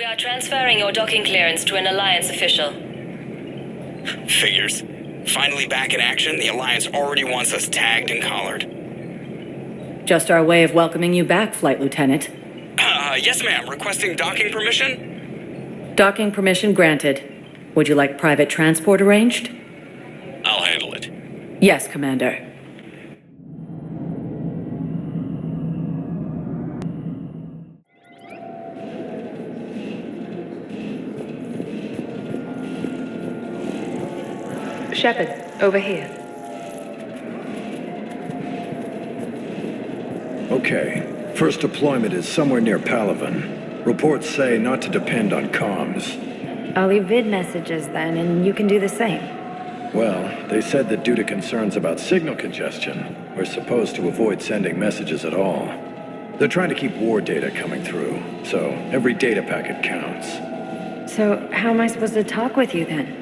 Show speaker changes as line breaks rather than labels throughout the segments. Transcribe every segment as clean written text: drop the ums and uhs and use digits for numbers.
We are transferring your docking clearance to an Alliance official.
Figures. Finally back in action, the Alliance already wants us tagged and collared.
Just our way of welcoming you back, Flight Lieutenant.
Yes ma'am, requesting docking permission?
Docking permission granted. Would you like private transport arranged?
I'll handle it.
Yes, Commander.
Shepard, over here.
Okay. First deployment is somewhere near Palaven. Reports say not to depend on comms.
I'll leave vid messages then, and you can do the same.
Well, they said that due to concerns about signal congestion, we're supposed to avoid sending messages at all. They're trying to keep war data coming through, so every data packet counts.
So, how am I supposed to talk with you then?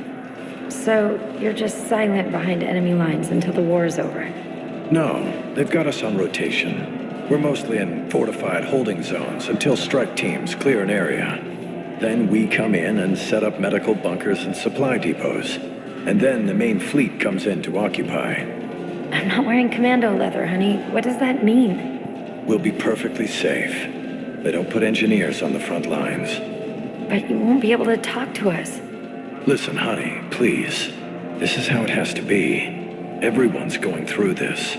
So, you're just silent behind enemy lines until the war is over?
No, they've got us on rotation. We're mostly in fortified holding zones until strike teams clear an area. Then we come in and set up medical bunkers and supply depots. And then the main fleet comes in to occupy.
I'm not wearing commando leather, honey. What does that mean?
We'll be perfectly safe. They don't put engineers on the front lines.
But you won't be able to talk to us.
Listen, honey, please. This is how it has to be. Everyone's going through this.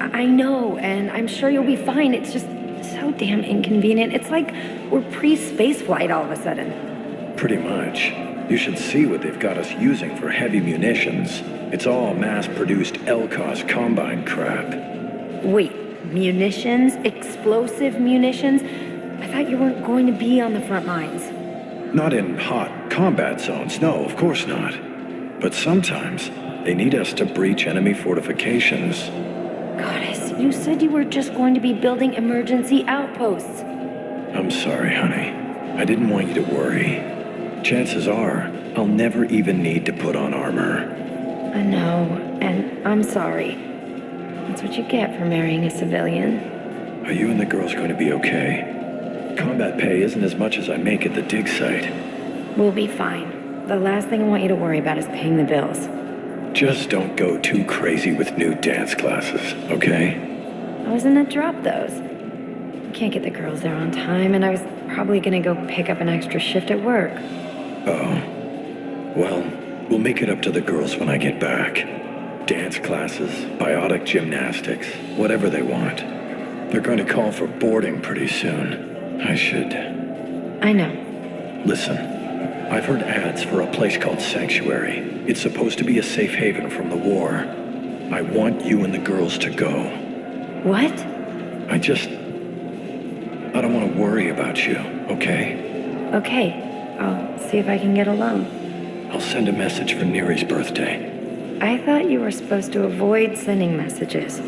I know, and I'm sure you'll be fine. It's just so damn inconvenient. It's like we're pre-space flight all of a sudden.
Pretty much. You should see what they've got us using for heavy munitions. It's all mass-produced LCOS combine crap.
Wait, munitions? Explosive munitions? I thought you weren't going to be on the front lines.
Not in hot combat zones, no, of course not. But sometimes, they need us to breach enemy fortifications.
Goddess, you said you were just going to be building emergency outposts.
I'm sorry, honey. I didn't want you to worry. Chances are, I'll never even need to put on armor.
I know, and I'm sorry. That's what you get for marrying a civilian.
Are you and the girls going to be okay? Combat pay isn't as much as I make at the dig site.
We'll be fine. The last thing I want you to worry about is paying the bills.
Just don't go too crazy with new dance classes, okay?
I was gonna drop those. Can't get the girls there on time, and I was probably gonna go pick up an extra shift at work.
Oh. Well, we'll make it up to the girls when I get back. Dance classes, biotic gymnastics, whatever they want. They're going to call for boarding pretty soon. I should...
I know.
Listen, I've heard ads for a place called Sanctuary. It's supposed to be a safe haven from the war. I want you and the girls to go.
What?
I don't want to worry about you, okay?
Okay. I'll see if I can get along.
I'll send a message for Neri's birthday.
I thought you were supposed to avoid sending messages.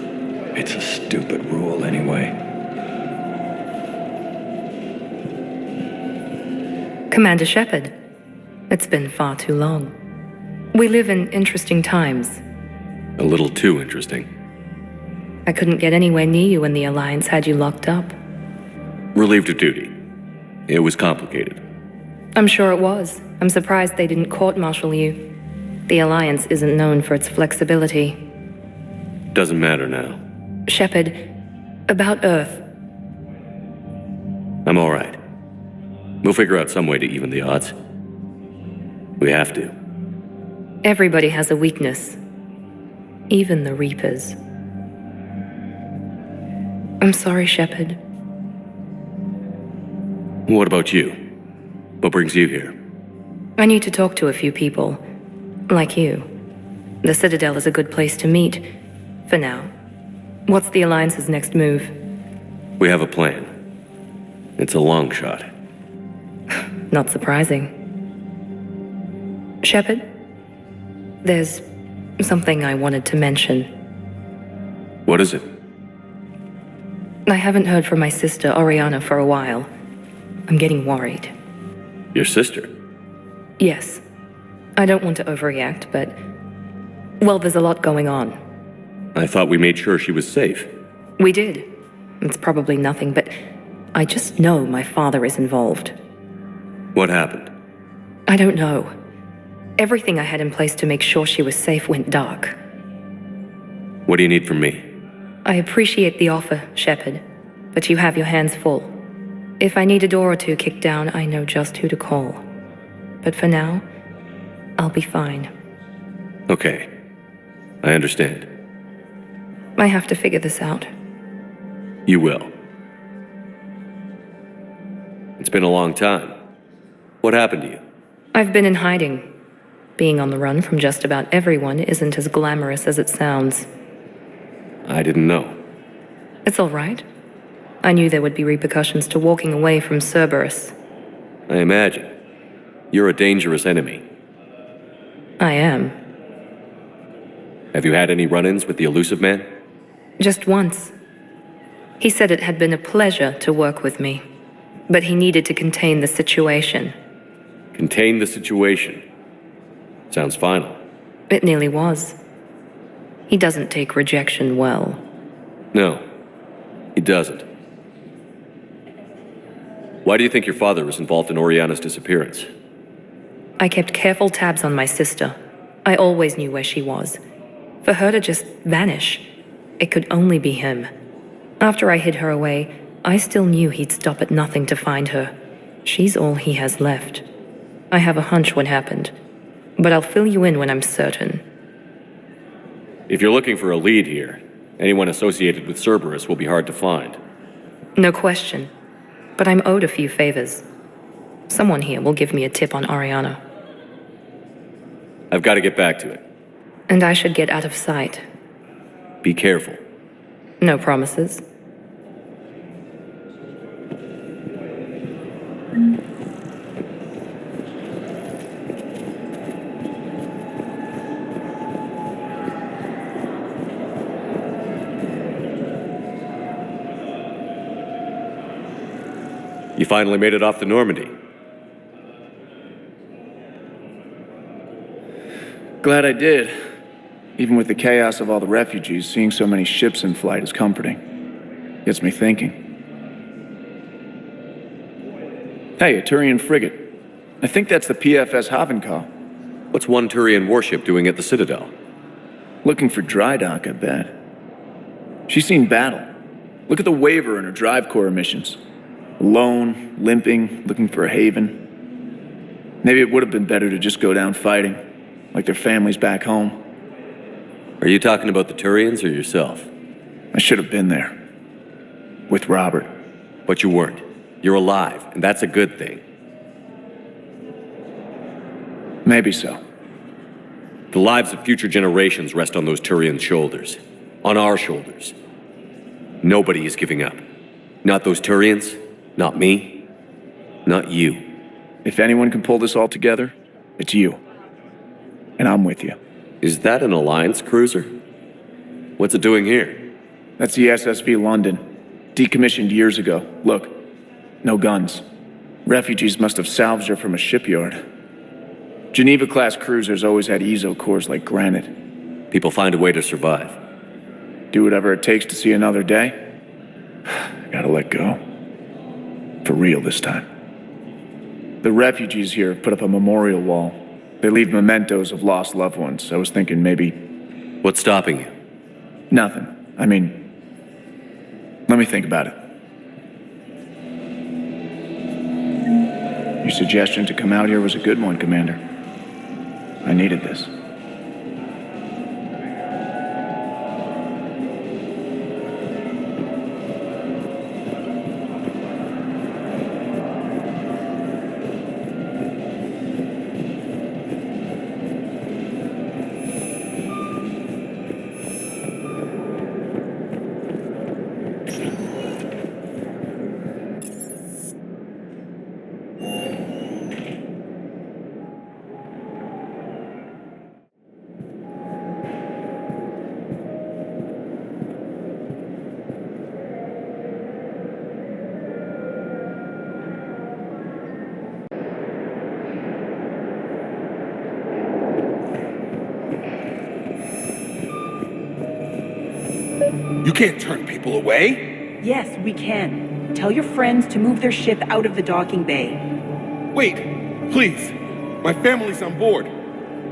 It's a stupid rule anyway.
Commander Shepard, it's been far too long. We live in interesting times.
A little too interesting.
I couldn't get anywhere near you when the Alliance had you locked up.
Relieved of duty. It was complicated.
I'm sure it was. I'm surprised they didn't court-martial you. The Alliance isn't known for its flexibility.
Doesn't matter now.
Shepard, about Earth.
I'm all right. We'll figure out some way to even the odds. We have to.
Everybody has a weakness. Even the Reapers. I'm sorry, Shepard.
What about you? What brings you here?
I need to talk to a few people. Like you. The Citadel is a good place to meet. For now. What's the Alliance's next move?
We have a plan. It's a long shot.
Not surprising. Shepard? There's something I wanted to mention.
What is it?
I haven't heard from my sister, Oriana, for a while. I'm getting worried.
Your sister?
Yes. I don't want to overreact, but... well, there's a lot going on.
I thought we made sure she was safe.
We did. It's probably nothing, but I just know my father is involved.
What happened?
I don't know. Everything I had in place to make sure she was safe went dark.
What do you need from me?
I appreciate the offer, Shepard, but you have your hands full. If I need a door or two kicked down, I know just who to call. But for now, I'll be fine.
Okay. I understand.
I have to figure this out.
You will. It's been a long time. What happened to you?
I've been in hiding. Being on the run from just about everyone isn't as glamorous as it sounds.
I didn't know.
It's all right. I knew there would be repercussions to walking away from Cerberus.
I imagine. You're a dangerous enemy.
I am.
Have you had any run-ins with the elusive man?
Just once. He said it had been a pleasure to work with me, but he needed to contain the situation.
Contain the situation. Sounds final.
It nearly was. He doesn't take rejection well.
No, he doesn't. Why do you think your father was involved in Oriana's disappearance?
I kept careful tabs on my sister. I always knew where she was. For her to just vanish, it could only be him. After I hid her away, I still knew he'd stop at nothing to find her. She's all he has left. I have a hunch what happened, but I'll fill you in when I'm certain.
If you're looking for a lead here, anyone associated with Cerberus will be hard to find.
No question, but I'm owed a few favors. Someone here will give me a tip on Oriana.
I've got to get back to it.
And I should get out of sight.
Be careful.
No promises.
You finally made it off to Normandy.
Glad I did. Even with the chaos of all the refugees, seeing so many ships in flight is comforting. Gets me thinking. Hey, a Turian frigate. I think that's the PFS Havenkal.
What's one Turian warship doing at the Citadel?
Looking for dry dock, I bet. She's seen battle. Look at the waiver in her drive core emissions. Alone, limping, looking for a haven. Maybe it would have been better to just go down fighting, like their families back home.
Are you talking about the Turians or yourself?
I should have been there. With Robert.
But you weren't. You're alive, and that's a good thing.
Maybe so.
The lives of future generations rest on those Turians' shoulders. On our shoulders. Nobody is giving up. Not those Turians, not me, not you.
If anyone can pull this all together, it's you. And I'm with you.
Is that an Alliance cruiser? What's it doing here?
That's the SSV London. Decommissioned years ago. Look, no guns. Refugees must have salvaged her from a shipyard. Geneva-class cruisers always had EZO cores like granite.
People find a way to survive.
Do whatever it takes to see another day. Gotta let go. For real this time. The refugees here have put up a memorial wall. They leave mementos of lost loved ones. I was thinking maybe...
What's stopping you?
Nothing. I mean... Let me think about it. Your suggestion to come out here was a good one, Commander. I needed this.
You can't turn people away.
Yes, we can. Tell your friends to move their ship out of the docking bay. Wait, please. My family's on board.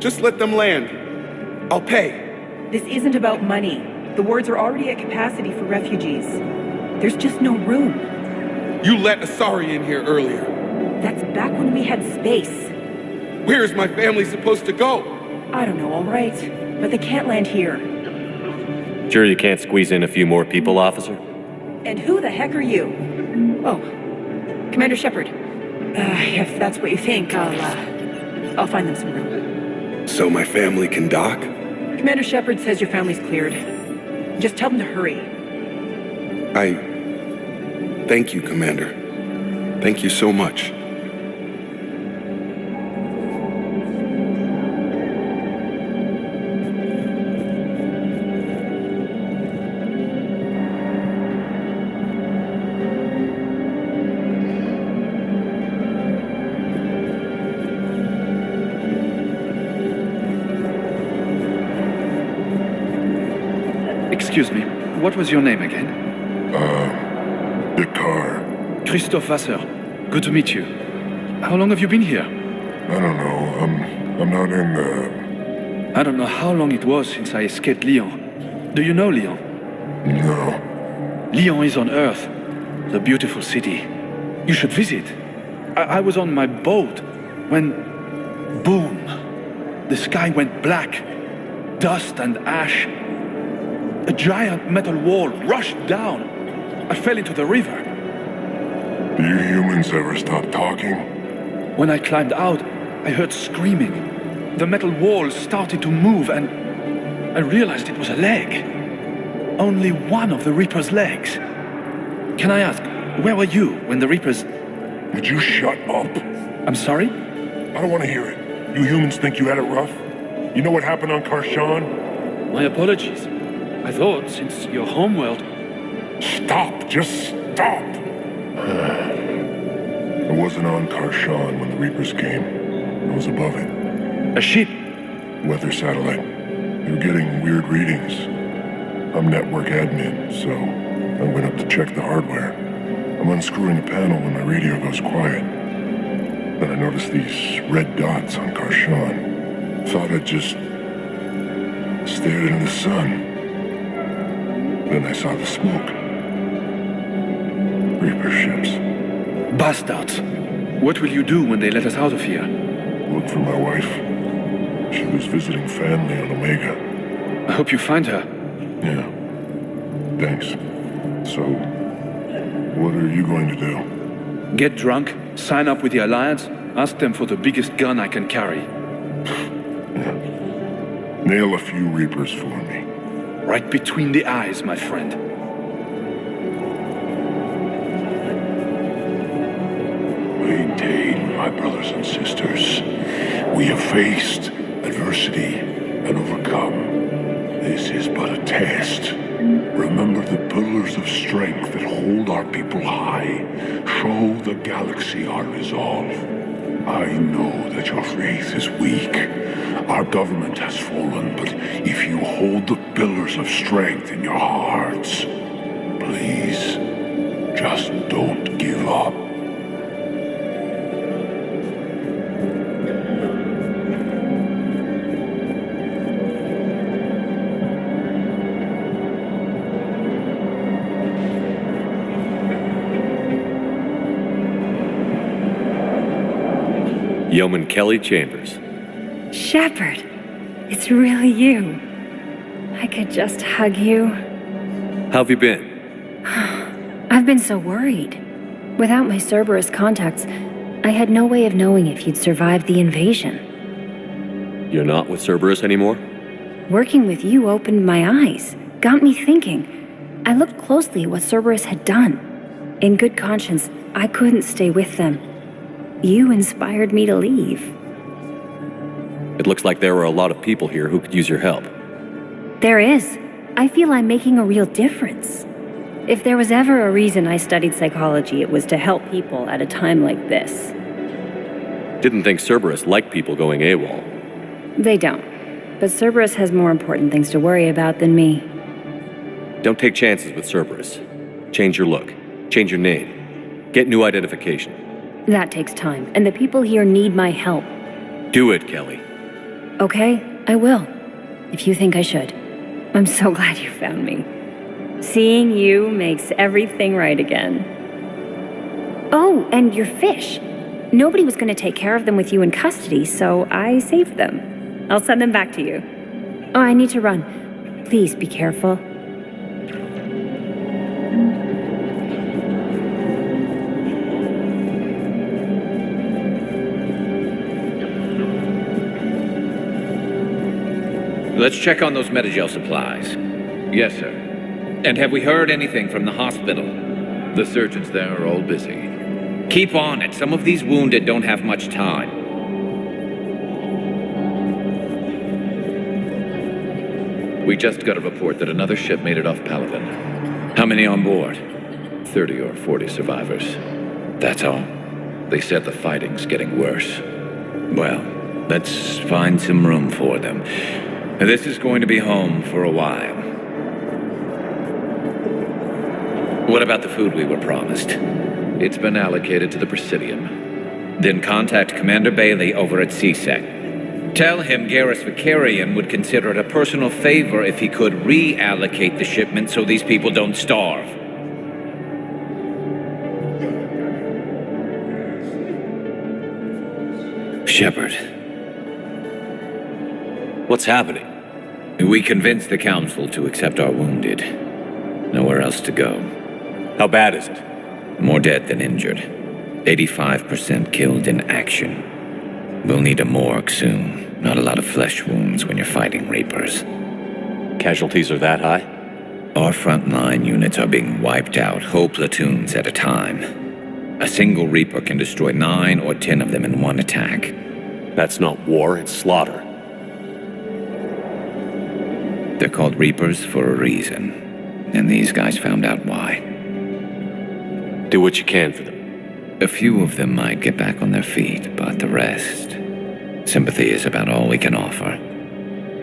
Just let them land. I'll pay.
This isn't about money. The wards are already at capacity for refugees. There's just no room.
You let Asari in here earlier.
That's back when we had space.
Where is my family supposed to go?
I don't know, all right. But they can't land here.
Sure you can't squeeze in a few more people, officer?
And who the heck are you? Oh, Commander Shepard. If that's what you think, I'll find them some room.
So my family can dock?
Commander Shepard says your family's cleared. Just tell them to hurry.
Thank you, Commander. Thank you so much.
Excuse me, what was your name again?
Dakar.
Christophe Vasseur. Good to meet you. How long have you been here?
I don't know. I'm not in the...
I don't know how long it was since I escaped Lyon. Do you know Lyon?
No.
Lyon is on Earth. The beautiful city. You should visit. I was on my boat when... boom! The sky went black. Dust and ash. A giant metal wall rushed down. I fell into the river.
Do you humans ever stop talking?
When I climbed out, I heard screaming. The metal wall started to move and I realized it was a leg. Only one of the Reaper's legs. Can I ask, where were you when the Reapers...
Would you shut up?
I'm sorry?
I don't want to hear it. You humans think you had it rough? You know what happened on Karshan?
My apologies. I thought, since your homeworld...
Stop! Just stop! I wasn't on Karshan when the Reapers came. I was above it.
A ship?
Weather satellite. They were getting weird readings. I'm network admin, so I went up to check the hardware. I'm unscrewing a panel when my radio goes quiet. Then I noticed these red dots on Karshan. Thought I'd just stared into the sun. Then I saw the smoke. Reaper ships.
Bastards! What will you do when they let us out of here?
Look for my wife. She was visiting family on Omega.
I hope you find her.
Yeah. Thanks. So, what are you going to do?
Get drunk, sign up with the Alliance, ask them for the biggest gun I can carry.
Yeah. Nail a few Reapers for me.
Right between the eyes, my friend.
Maintain, my brothers and sisters. We have faced adversity and overcome. This is but a test. Remember the pillars of strength that hold our people high. Show the galaxy our resolve. I know that your faith is weak. Our government has fallen, but if you hold the pillars of strength in your hearts, please, just don't give up.
Yeoman Kelly Chambers.
Shepard, it's really you. I could just hug you.
How have you been?
I've been so worried. Without my Cerberus contacts, I had no way of knowing if you'd survived the invasion.
You're not with Cerberus anymore?
Working with you opened my eyes, got me thinking. I looked closely at what Cerberus had done. In good conscience, I couldn't stay with them. You inspired me to leave.
It looks like there are a lot of people here who could use your help.
There is. I feel I'm making a real difference. If there was ever a reason I studied psychology, it was to help people at a time like this.
Didn't think Cerberus liked people going AWOL.
They don't. But Cerberus has more important things to worry about than me.
Don't take chances with Cerberus. Change your look. Change your name. Get new identification.
That takes time, and the people here need my help.
Do it, Kelly.
Okay, I will. If you think I should. I'm so glad you found me. Seeing you makes everything right again. Oh, and your fish. Nobody was going to take care of them with you in custody, so I saved them. I'll send them back to you. Oh, I need to run. Please be careful.
Let's check on those Metagel supplies.
Yes, sir.
And have we heard anything from the hospital?
The surgeons there are all busy.
Keep on it. Some of these wounded don't have much time.
We just got a report that another ship made it off Paladin. How many on board? 30 or 40 survivors. That's all. They said the fighting's getting worse. Well, let's find some room for them. This is going to be home for a while. What about the food we were promised? It's been allocated to the Presidium.
Then contact Commander Bailey over at CSEC. Tell him Garrus Vicarian would consider it a personal favor if he could reallocate the shipment so these people don't starve.
Shepard.
What's happening?
We convinced the Council to accept our wounded. Nowhere else to go.
How bad is it?
More dead than injured. 85% killed in action. We'll need a morgue soon. Not a lot of flesh wounds when you're fighting Reapers.
Casualties are that high?
Our frontline units are being wiped out, whole platoons at a time. A single Reaper can destroy 9 or 10 of them in one attack.
That's not war, it's slaughter.
They're called Reapers for a reason. And these guys found out why.
Do what you can for them.
A few of them might get back on their feet, but the rest... Sympathy is about all we can offer.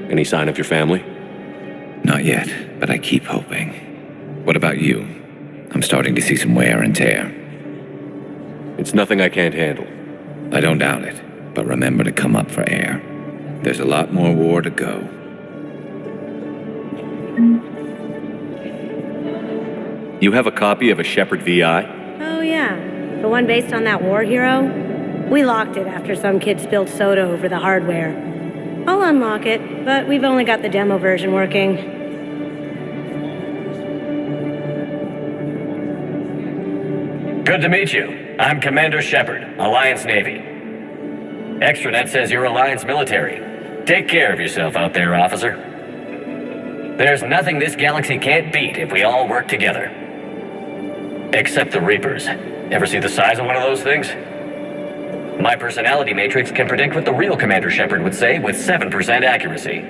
Any sign of your family?
Not yet, but I keep hoping. What about you? I'm starting to see some wear and tear.
It's nothing I can't handle.
I don't doubt it, but remember to come up for air. There's a lot more war to go.
You have a copy of a Shepard VI?
Oh yeah, the one based on that war hero? We locked it after some kid spilled soda over the hardware. I'll unlock it, but we've only got the demo version working.
Good to meet you. I'm Commander Shepard, Alliance Navy. Extranet says you're Alliance military. Take care of yourself out there, officer. There's nothing this galaxy can't beat if we all work together. Except the Reapers. Ever see the size of one of those things? My personality matrix can predict what the real Commander Shepard would say with 7% accuracy.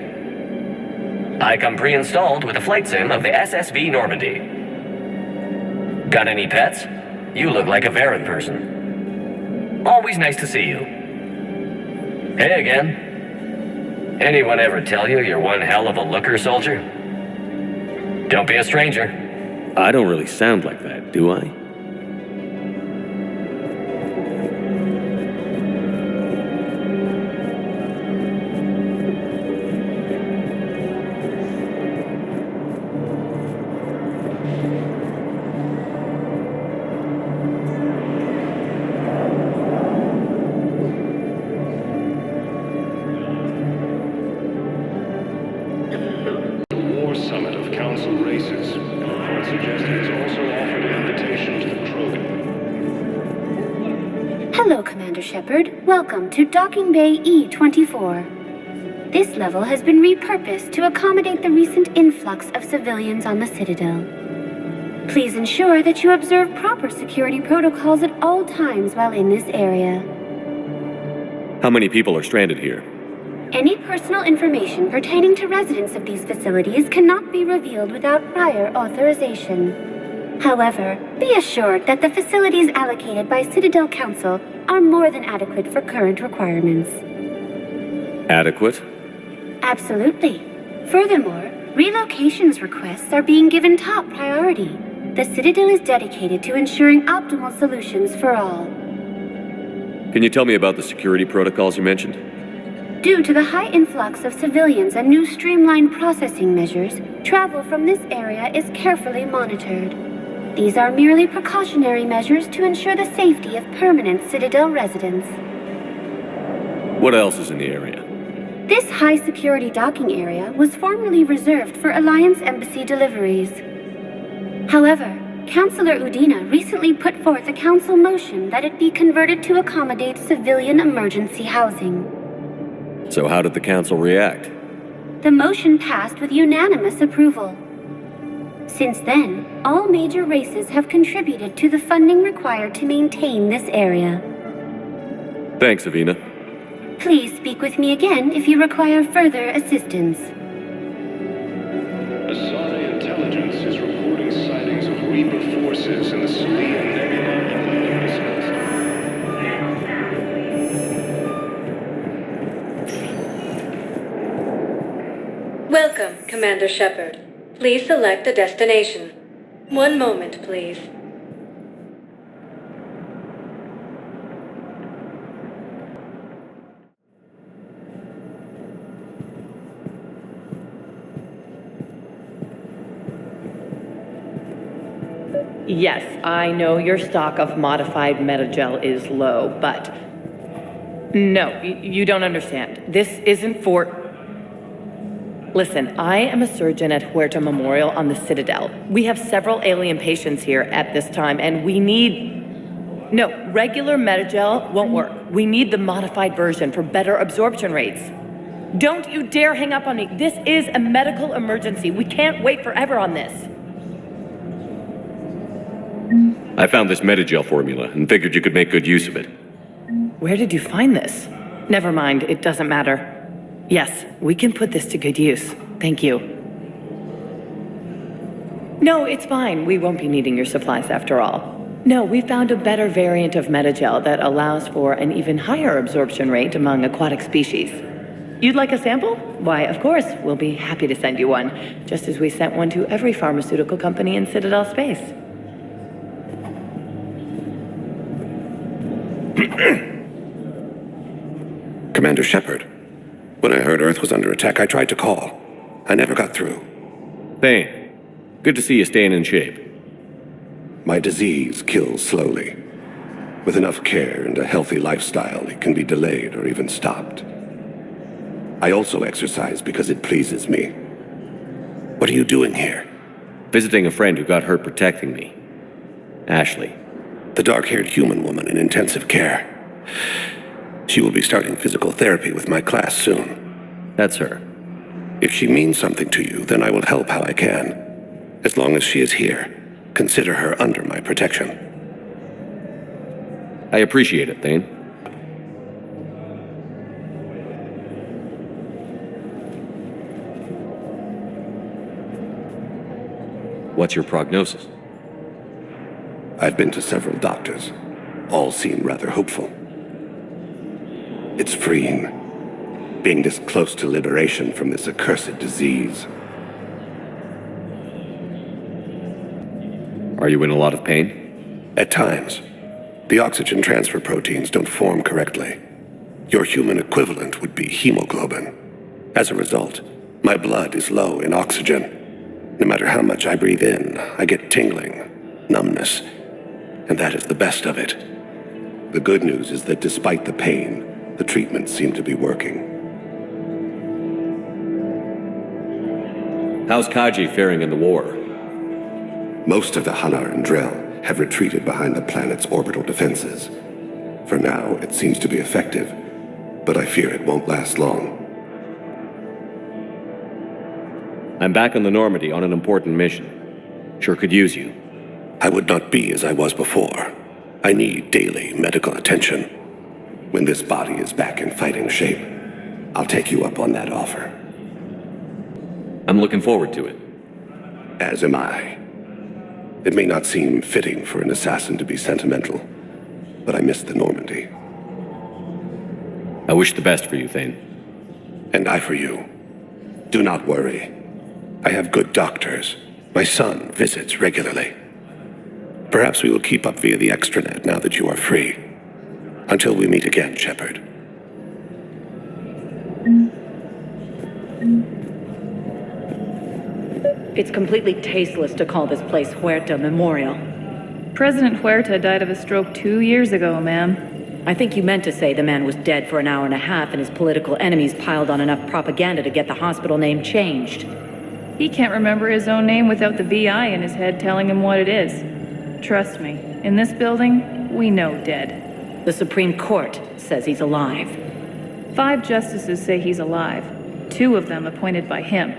I come pre-installed with a flight sim of the SSV Normandy. Got any pets? You look like a Varen person. Always nice to see you. Hey again. Anyone ever tell you you're one hell of a looker, soldier? Don't be a stranger.
I don't really sound like that, do I?
Hello, Commander Shepard. Welcome to Docking Bay E-24. This level has been repurposed to accommodate the recent influx of civilians on the Citadel. Please ensure that you observe proper security protocols at all times while in this area.
How many people are stranded here?
Any personal information pertaining to residents of these facilities cannot be revealed without prior authorization. However, be assured that the facilities allocated by Citadel Council are more than adequate for current requirements.
Adequate?
Absolutely. Furthermore, relocations requests are being given top priority. The Citadel is dedicated to ensuring optimal solutions for all.
Can you tell me about the security protocols you mentioned?
Due to the high influx of civilians and new streamlined processing measures, travel from this area is carefully monitored. These are merely precautionary measures to ensure the safety of permanent Citadel residents.
What else is in the area?
This high-security docking area was formerly reserved for Alliance Embassy deliveries. However, Councilor Udina recently put forth a council motion that it be converted to accommodate civilian emergency housing.
So how did the council react?
The motion passed with unanimous approval. Since then, all major races have contributed to the funding required to maintain this area.
Thanks, Avina.
Please speak with me again if you require further assistance.
Asari intelligence is reporting sightings of Reaper forces in the Salian Nebula.
Welcome, Commander Shepard. Please select a destination. One moment, please.
Yes, I know your stock of modified metagel is low, but... No, you don't understand. This isn't for... Listen, I am a surgeon at Huerta Memorial on the Citadel. We have several alien patients here at this time, and we need... No, regular metagel won't work. We need the modified version for better absorption rates. Don't you dare hang up on me. This is a medical emergency. We can't wait forever on this.
I found this metagel formula and figured you could make good use of it.
Where did you find this? Never mind, it doesn't matter. Yes, we can put this to good use. Thank you. No, it's fine. We won't be needing your supplies after all. No, we found a better variant of metagel that allows for an even higher absorption rate among aquatic species. You'd like a sample? Why, of course, we'll be happy to send you one, just as we sent one to every pharmaceutical company in Citadel space.
Commander Shepard, when I heard Earth was under attack, I tried to call. I never got through.
Thane, good to see you staying in shape.
My disease kills slowly. With enough care and a healthy lifestyle, it can be delayed or even stopped. I also exercise because it pleases me. What are you doing here?
Visiting a friend who got hurt protecting me. Ashley.
The dark-haired human woman in intensive care. She will be starting physical therapy with my class soon.
That's her.
If she means something to you, then I will help how I can. As long as she is here, consider her under my protection.
I appreciate it, Thane. What's your prognosis?
I've been to several doctors. All seem rather hopeful. It's freeing, being this close to liberation from this accursed disease.
Are you in a lot of pain?
At times. The oxygen transfer proteins don't form correctly. Your human equivalent would be hemoglobin. As a result, my blood is low in oxygen. No matter how much I breathe in, I get tingling, numbness, and that is the best of it. The good news is that despite the pain, the treatments seem to be working.
How's Kaji faring in the war?
Most of the Hanar and Drell have retreated behind the planet's orbital defenses. For now, it seems to be effective, but I fear it won't last long.
I'm back on the Normandy on an important mission. Sure could use you.
I would not be as I was before. I need daily medical attention. When this body is back in fighting shape, I'll take you up on that offer.
I'm looking forward to it.
As am I. It may not seem fitting for an assassin to be sentimental, but I miss the Normandy.
I wish the best for you, Thane.
And I for you. Do not worry. I have good doctors. My son visits regularly. Perhaps we will keep up via the extranet now that you are free. Until we meet again, Shepard.
It's completely tasteless to call this place Huerta Memorial.
President Huerta died of a stroke 2 years ago, ma'am.
I think you meant to say the man was dead for an hour and a half and his political enemies piled on enough propaganda to get the hospital name changed.
He can't remember his own name without the VI in his head telling him what it is. Trust me, in this building, we know dead.
The Supreme Court says he's alive.
5 justices say he's alive, 2 of them appointed by him.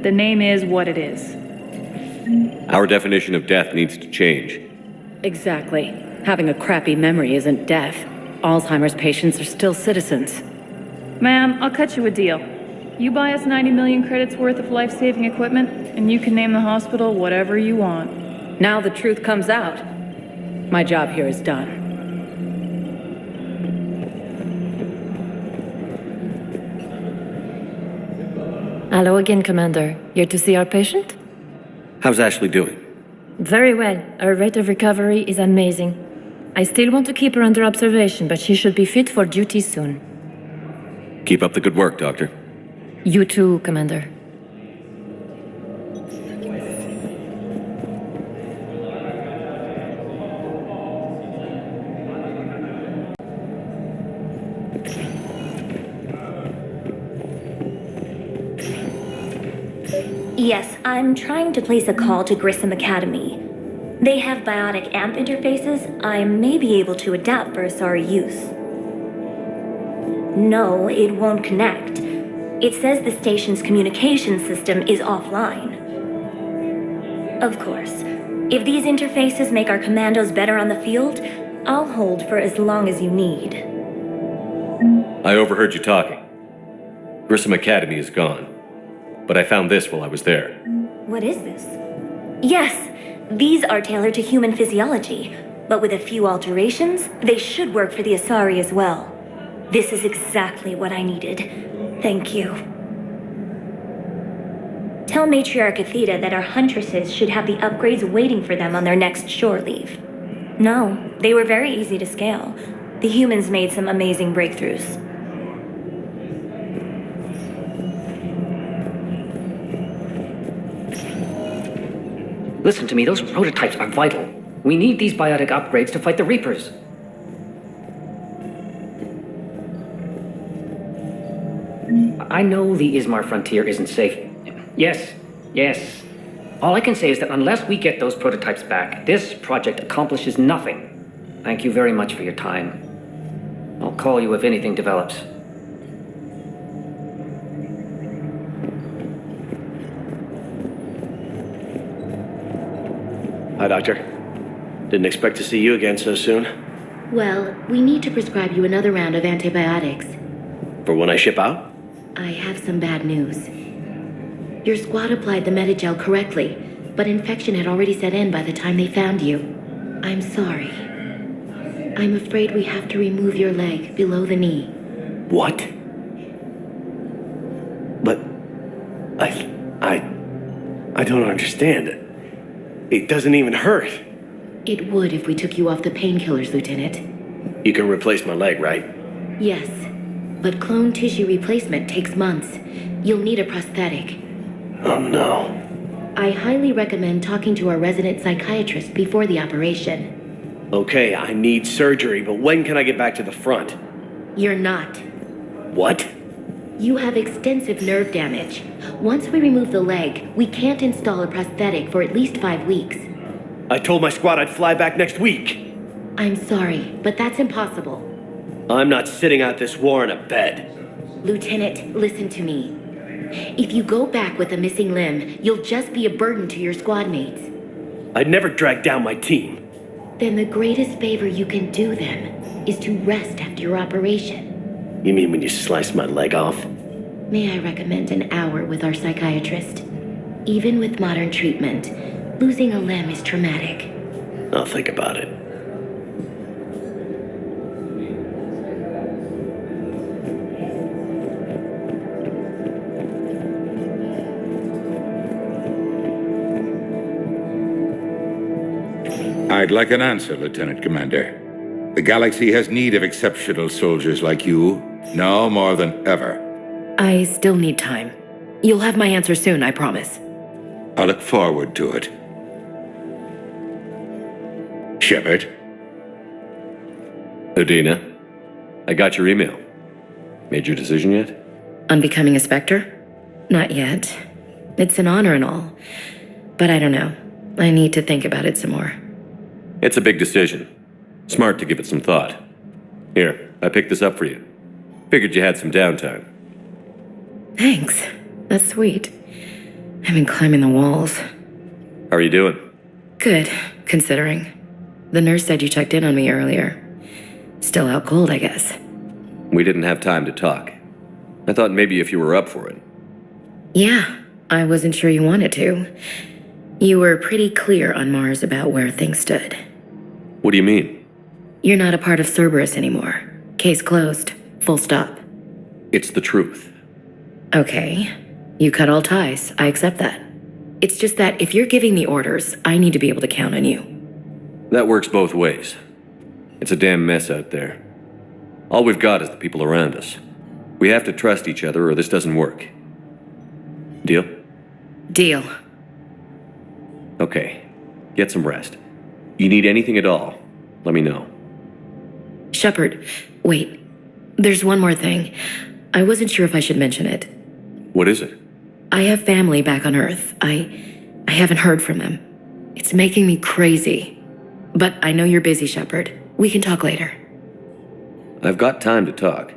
The name is what it is.
Our definition of death needs to change.
Exactly. Having a crappy memory isn't death. Alzheimer's patients are still citizens.
Ma'am, I'll cut you a deal. You buy us 90 million credits worth of life-saving equipment, and you can name the hospital whatever you want.
Now the truth comes out. My job here is done.
Hello again, Commander. Here to see our patient?
How's Ashley doing?
Very well. Her rate of recovery is amazing. I still want to keep her under observation, but she should be fit for duty soon.
Keep up the good work, Doctor.
You too, Commander.
Yes, I'm trying to place a call to Grissom Academy. They have biotic AMP interfaces I may be able to adapt for Asari use. No, it won't connect. It says the station's communication system is offline. Of course, if these interfaces make our commandos better on the field, I'll hold for as long as you need.
I overheard you talking. Grissom Academy is gone. But I found this while I was there.
What is this? Yes, these are tailored to human physiology, but with a few alterations, they should work for the Asari as well. This is exactly what I needed. Thank you. Tell Matriarch Theta that our huntresses should have the upgrades waiting for them on their next shore leave. No, they were very easy to scale. The humans made some amazing breakthroughs.
Listen to me, those prototypes are vital. We need these biotic upgrades to fight the Reapers. I know the Ismar frontier isn't safe. Yes. All I can say is that unless we get those prototypes back, this project accomplishes nothing. Thank you very much for your time. I'll call you if anything develops.
Hi, Doctor. Didn't expect to see you again so soon.
Well, we need to prescribe you another round of antibiotics.
For when I ship out?
I have some bad news. Your squad applied the Metagel correctly, but infection had already set in by the time they found you. I'm sorry. I'm afraid we have to remove your leg below the knee.
What? But... I don't understand. It doesn't even hurt.
It would if we took you off the painkillers, Lieutenant.
You can replace my leg, right?
Yes, but clone tissue replacement takes months. You'll need a prosthetic.
Oh no.
I highly recommend talking to our resident psychiatrist before the operation.
Okay, I need surgery, but when can I get back to the front?
You're not.
What?
You have extensive nerve damage. Once we remove the leg, we can't install a prosthetic for at least 5 weeks.
I told my squad I'd fly back next week.
I'm sorry, but that's impossible.
I'm not sitting out this war in a bed.
Lieutenant, listen to me. If you go back with a missing limb, you'll just be a burden to your squad mates.
I'd never drag down my team.
Then the greatest favor you can do them is to rest after your operation.
You mean when you slice my leg off?
May I recommend an hour with our psychiatrist? Even with modern treatment, losing a limb is traumatic.
I'll think about it.
I'd like an answer, Lieutenant Commander.
The galaxy has need of exceptional soldiers like you, now more than ever.
I still need time. You'll have my answer soon, I promise.
I look forward to it. Shepard?
Udina, I got your email. Made your decision yet?
On becoming a Spectre? Not yet. It's an honor and all. But I don't know. I need to think about it some more.
It's a big decision. Smart to give it some thought. Here, I picked this up for you. Figured you had some downtime.
Thanks. That's sweet. I've been climbing the walls.
How are you doing?
Good, considering. The nurse said you checked in on me earlier. Still out cold, I guess.
We didn't have time to talk. I thought maybe if you were up for it.
Yeah, I wasn't sure you wanted to. You were pretty clear on Mars about where things stood.
What do you mean?
You're not a part of Cerberus anymore. Case closed. Full stop.
It's the truth.
Okay. You cut all ties. I accept that. It's just that if you're giving the orders, I need to be able to count on you.
That works both ways. It's a damn mess out there. All we've got is the people around us. We have to trust each other or this doesn't work. Deal?
Deal.
Okay. Get some rest. You need anything at all, let me know.
Shepard, wait. There's one more thing. I wasn't sure if I should mention it.
What is it?
I have family back on Earth. I haven't heard from them. It's making me crazy. But I know you're busy, Shepard. We can talk later.
I've got time to talk.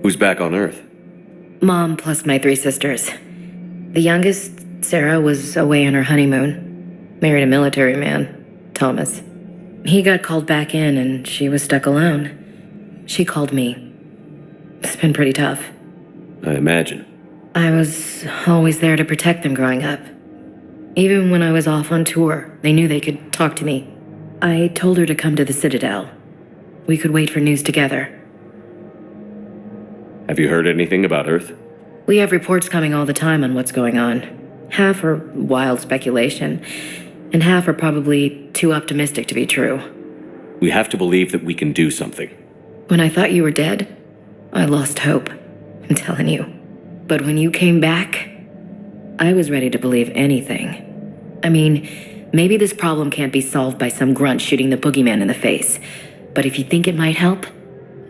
Who's back on Earth?
Mom plus my 3 sisters. The youngest, Sarah, was away on her honeymoon. Married a military man, Thomas. He got called back in and she was stuck alone. She called me. It's been pretty tough.
I imagine.
I was always there to protect them growing up. Even when I was off on tour, they knew they could talk to me. I told her to come to the Citadel. We could wait for news together.
Have you heard anything about Earth?
We have reports coming all the time on what's going on. Half are wild speculation, and half are probably too optimistic to be true.
We have to believe that we can do something.
When I thought you were dead, I lost hope. I'm telling you. But when you came back, I was ready to believe anything. I mean, maybe this problem can't be solved by some grunt shooting the boogeyman in the face. But if you think it might help,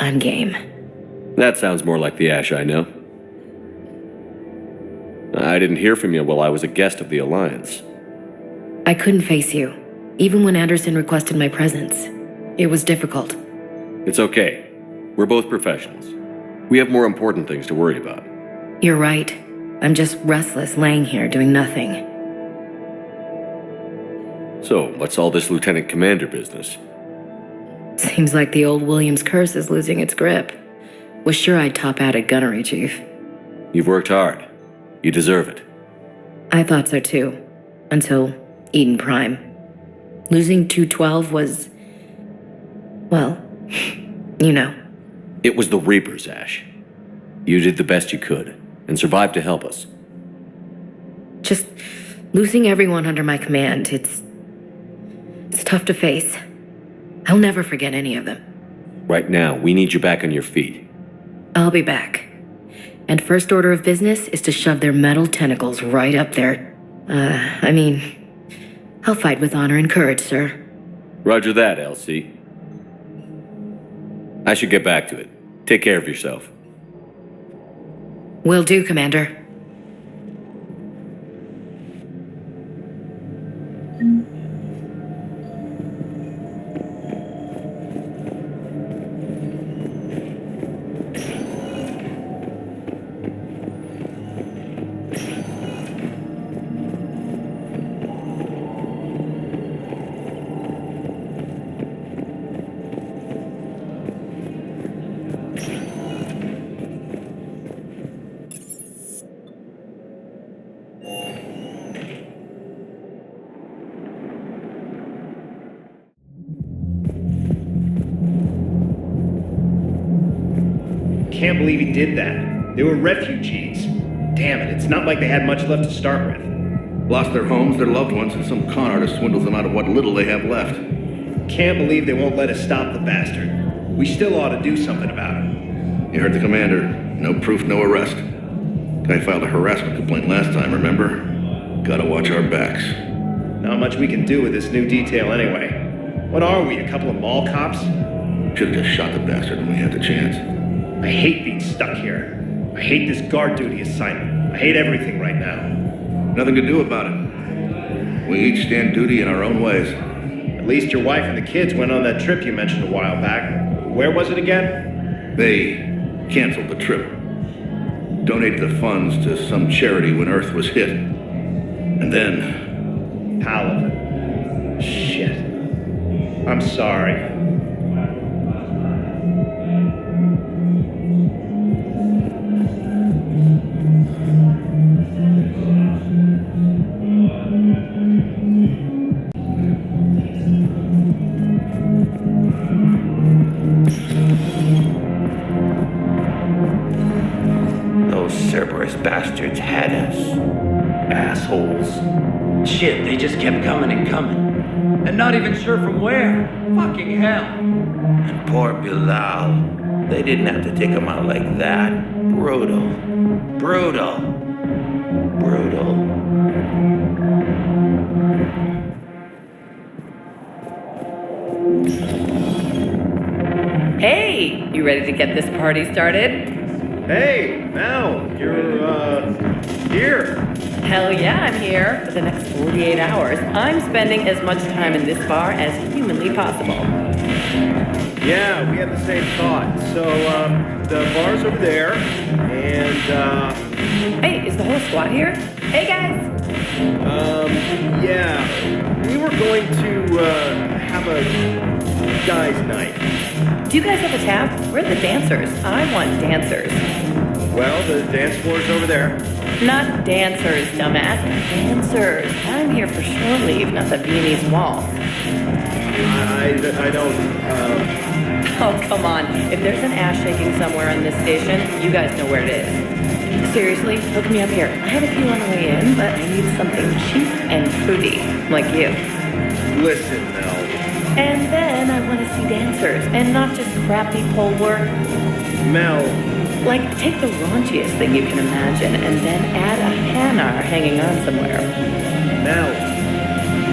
I'm game.
That sounds more like the Ash I know. I didn't hear from you while I was a guest of the Alliance.
I couldn't face you, even when Anderson requested my presence. It was difficult.
It's okay. We're both professionals. We have more important things to worry about.
You're right. I'm just restless laying here doing nothing.
So, what's all this Lieutenant Commander business?
Seems like the old Williams curse is losing its grip. Was sure I'd top out at gunnery, Chief.
You've worked hard. You deserve it.
I thought so too. Until Eden Prime. Losing 212 was... well, you know.
It was the Reapers, Ash. You did the best you could, and survived to help us.
Just losing everyone under my command, it's tough to face. I'll never forget any of them.
Right now, we need you back on your feet.
I'll be back. And first order of business is to shove their metal tentacles right up there. I'll fight with honor and courage, sir.
Roger that, LC. I should get back to it. Take care of yourself.
Will do, Commander.
Can't believe he did that. They were refugees. Damn it, it's not like they had much left to start with.
Lost their homes, their loved ones, and some con artist swindles them out of what little they have left.
Can't believe they won't let us stop the bastard. We still ought to do something about it.
You heard the commander. No proof, no arrest. Guy filed a harassment complaint last time, remember? Gotta watch our backs.
Not much we can do with this new detail anyway. What are we, a couple of mall cops?
Should've just shot the bastard when we had the chance.
I hate being stuck here. I hate this guard duty assignment. I hate everything right now.
Nothing to do about it. We each stand duty in our own ways.
At least your wife and the kids went on that trip you mentioned a while back. Where was it again?
They canceled the trip. Donated the funds to some charity when Earth was hit. And then...
Paladin. Shit. I'm sorry.
Those Cerberus bastards had us. Assholes. Shit, they just kept coming and coming. And not even sure from where. Fucking hell. And poor Bilal. They didn't have to take him out like that. Brutal. Brutal. Brutal.
Hey, you ready to get this party started?
Hey, Mel, you're, here.
Hell yeah, I'm here for the next 48 hours. I'm spending as much time in this bar as humanly possible.
Yeah, we had the same thought. So, the bar's over there, and,
Hey, is the whole squad here? Hey, guys!
yeah, we were going to, have a guys' night.
Do you guys have a tab? Where are the dancers? I want dancers.
Well, the dance floor's over there.
Not dancers, dumbass. Dancers. I'm here for shore leave, not the Viennese waltz.
I don't,
Oh, come on. If there's an ass shaking somewhere on this station, you guys know where it is. Seriously, hook me up here. I have a few on the way in, but I need something cheap and fruity, like you.
Listen, Mel.
And then I want to see dancers, and not just crappy pole work.
Mel.
Like, take the raunchiest thing you can imagine, and then add a Hanar hanging on somewhere.
Mel.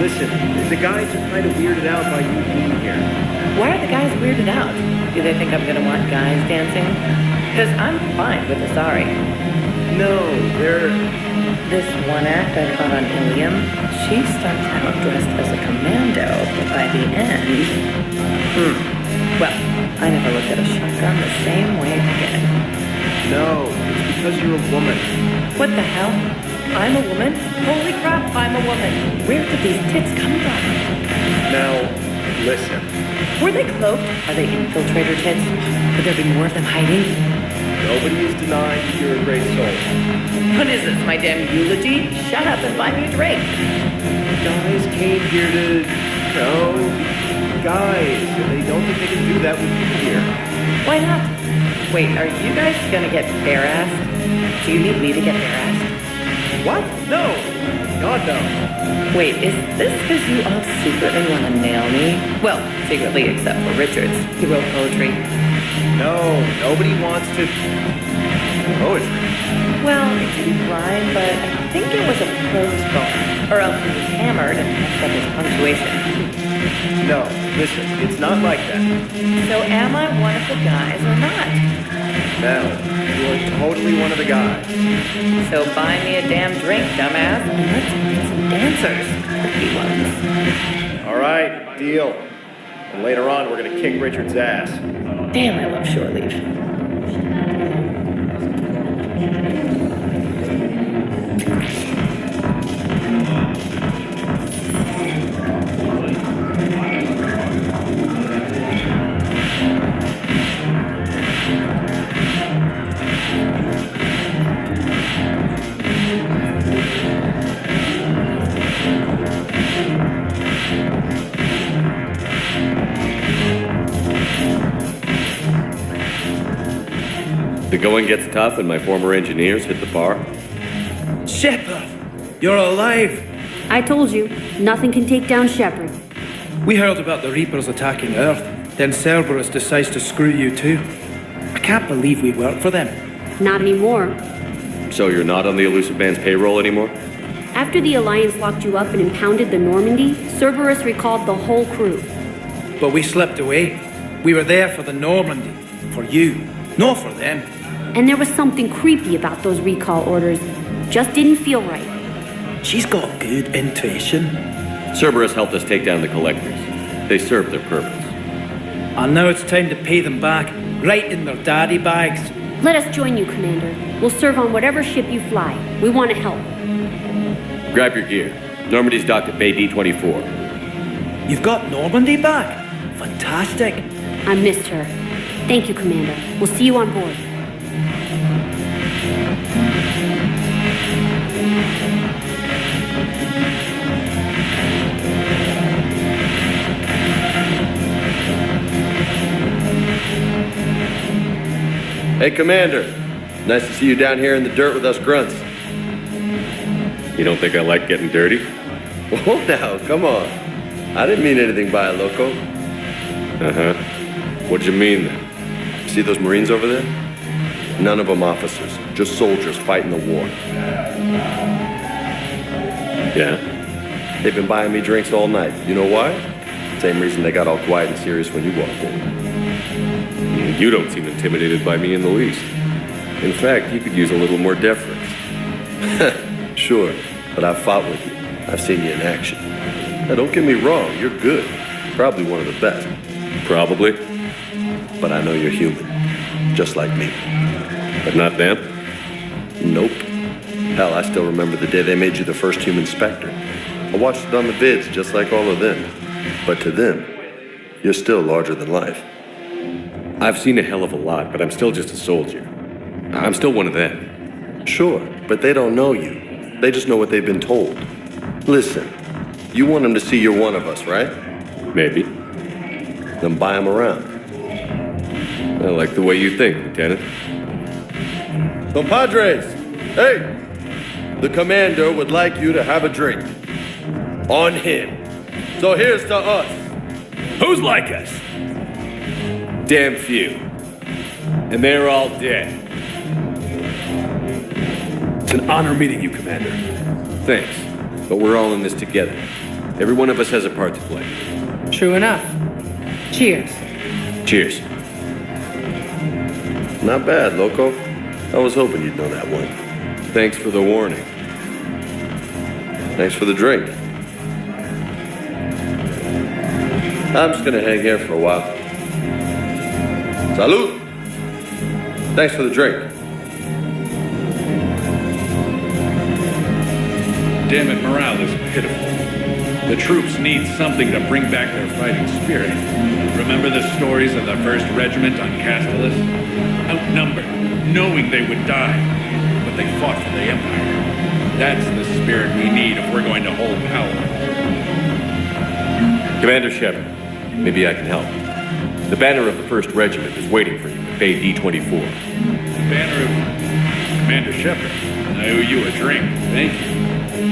Listen, the guys are kind of weirded out by you being here.
Why are the guys weirded out? Do they think I'm gonna want guys dancing? Because I'm fine with Asari.
No, they're...
This one act I caught on Ilium, she starts out dressed as a commando, but by the end... Well, I never looked at a shotgun the same way again.
No, it's because you're a woman.
What the hell? I'm a woman? Holy crap, I'm a woman. Where did these tits come from?
Now, listen.
Were they cloaked? Are they infiltrator tits? Could there be more of them hiding?
Nobody is denying you're a great soul.
What is this, my damn eulogy? Shut up and buy me a drink.
Guys came here to, guys, and they don't think they can do that with you here.
Why not? Wait, are you guys gonna get bare-assed? Do you need me to get bare-assed?
What? No! God, no.
Wait, is this because you all secretly want to nail me? Well, secretly except for Richards. He wrote poetry.
No, nobody wants to... Poetry?
Well, it didn't rhyme, but I think it was a prose poem. Or else he was hammered and messed up his punctuation.
No, listen, it's not like that.
So am I one of the guys or not?
Mel, you are totally one of the guys.
So buy me a damn drink, dumbass, and let's find some dancers. Pretty ones.
All right, deal. And later on, we're gonna kick Richard's ass.
Damn, I love shore leave.
The going gets tough and my former engineers hit the bar.
Shepard! You're alive!
I told you, nothing can take down Shepard.
We heard about the Reapers attacking Earth. Then Cerberus decides to screw you too. I can't believe we work for them.
Not anymore.
So you're not on the Elusive Band's payroll anymore?
After the Alliance locked you up and impounded the Normandy, Cerberus recalled the whole crew.
But we slipped away. We were there for the Normandy. For you. Not for them.
And there was something creepy about those recall orders. Just didn't feel right.
She's got good intuition.
Cerberus helped us take down the Collectors. They served their purpose.
And now it's time to pay them back, right in their daddy bags.
Let us join you, Commander. We'll serve on whatever ship you fly. We want to help.
Grab your gear. Normandy's docked at Bay D-24.
You've got Normandy back? Fantastic.
I missed her. Thank you, Commander. We'll see you on board.
Hey, Commander. Nice to see you down here in the dirt with us grunts.
You don't think I like getting dirty?
Whoa, now, come on. I didn't mean anything by it, Loco.
Uh-huh. What'd you mean, then?
See those Marines over there? None of them officers, just soldiers fighting the war.
Yeah?
They've been buying me drinks all night. You know why? Same reason they got all quiet and serious when you walked in.
You don't seem intimidated by me in the least. In fact, you could use a little more deference.
Sure, but I've fought with you. I've seen you in action. Now, don't get me wrong, you're good. Probably one of the best.
Probably.
But I know you're human. Just like me.
But not them?
Nope. Hell, I still remember the day they made you the first human Spectre. I watched it on the vids, just like all of them. But to them, you're still larger than life.
I've seen a hell of a lot, but I'm still just a soldier. I'm still one of them.
Sure, but they don't know you. They just know what they've been told. Listen, you want them to see you're one of us, right?
Maybe.
Then buy them around.
I like the way you think, Lieutenant.
Compadres! Hey! The commander would like you to have a drink. On him. So here's to us.
Who's like us? Damn few. And they're all dead.
It's an honor meeting you, Commander.
Thanks. But we're all in this together. Every one of us has a part to play.
True enough. Cheers.
Cheers.
Not bad, Loco. I was hoping you'd know that one.
Thanks for the warning.
Thanks for the drink. I'm just gonna hang here for a while. Salud! Thanks for the drink.
Damn it, morale is pitiful. The troops need something to bring back their fighting spirit. Remember the stories of the 1st Regiment on Castellus? Outnumbered, knowing they would die, but they fought for the Empire. That's the spirit we need if we're going to hold power.
Commander Shepard, maybe I can help. The banner of the 1st Regiment is waiting for you at Bay D-24.
Banner of Commander Shepard. I owe you a drink. Thank you.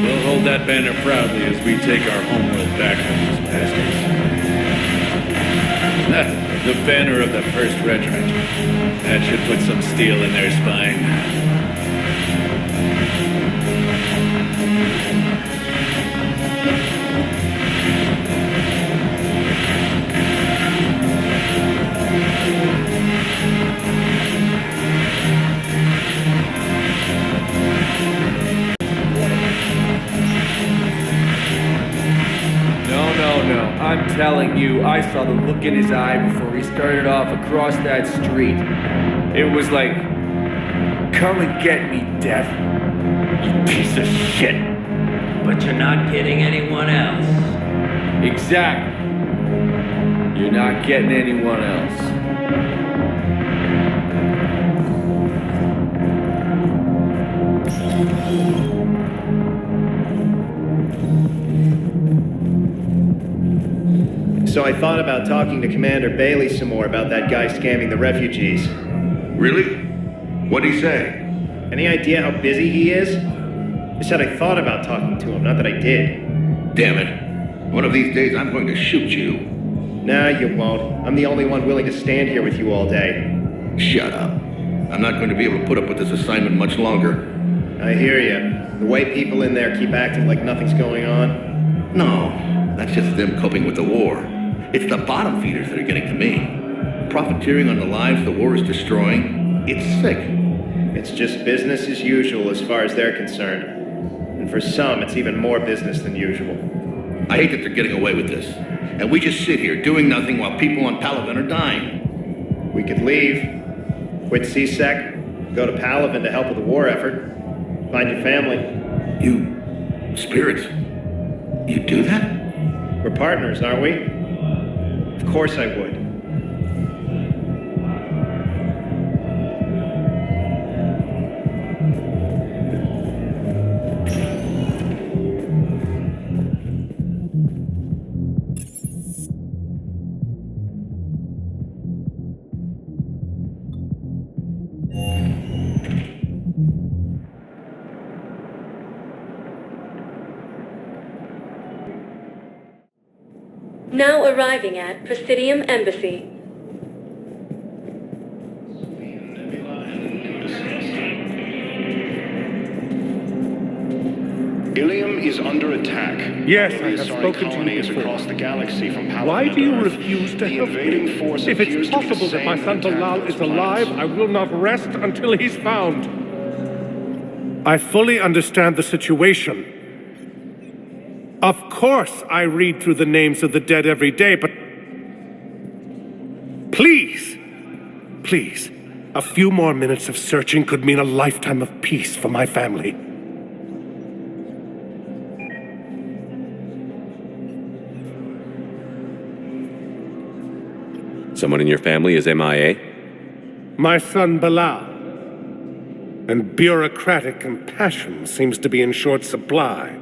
We'll hold that banner proudly as we take our homeworld back from these bastards. The banner of the 1st Regiment. That should put some steel in their spine.
No. I'm telling you, I saw the look in his eye before he started off across that street. It was like, come and get me, Death. You piece of shit. But you're not getting anyone else. Exactly. You're not getting anyone else.
So I thought about talking to Commander Bailey some more about that guy scamming the refugees.
Really? What'd he say?
Any idea how busy he is? I said I thought about talking to him, not that I did.
Damn it. One of these days, I'm going to shoot you.
Nah, you won't. I'm the only one willing to stand here with you all day.
Shut up. I'm not going to be able to put up with this assignment much longer.
I hear you. The way people in there keep acting like nothing's going on.
No, that's just them coping with the war. It's the bottom feeders that are getting to me. Profiteering on the lives the war is destroying. It's sick.
It's just business as usual as far as they're concerned. And for some, it's even more business than usual.
I hate that they're getting away with this. And we just sit here doing nothing while people on Palaven are dying.
We could leave, quit CSEC, go to Palaven to help with the war effort, find your family.
You... spirits? You do that?
We're partners, aren't we? Of course I would.
Now arriving at Presidium Embassy.
Ilium is under attack.
Yes, I have spoken to you before.
Across the galaxy from Palaven.
Why do you refuse to help me? If it's possible that my son Bilal is alive, I will not rest until he's found. I fully understand the situation. Of course I read through the names of the dead every day, but... Please, a few more minutes of searching could mean a lifetime of peace for my family.
Someone in your family is MIA?
My son Bilal. And bureaucratic compassion seems to be in short supply.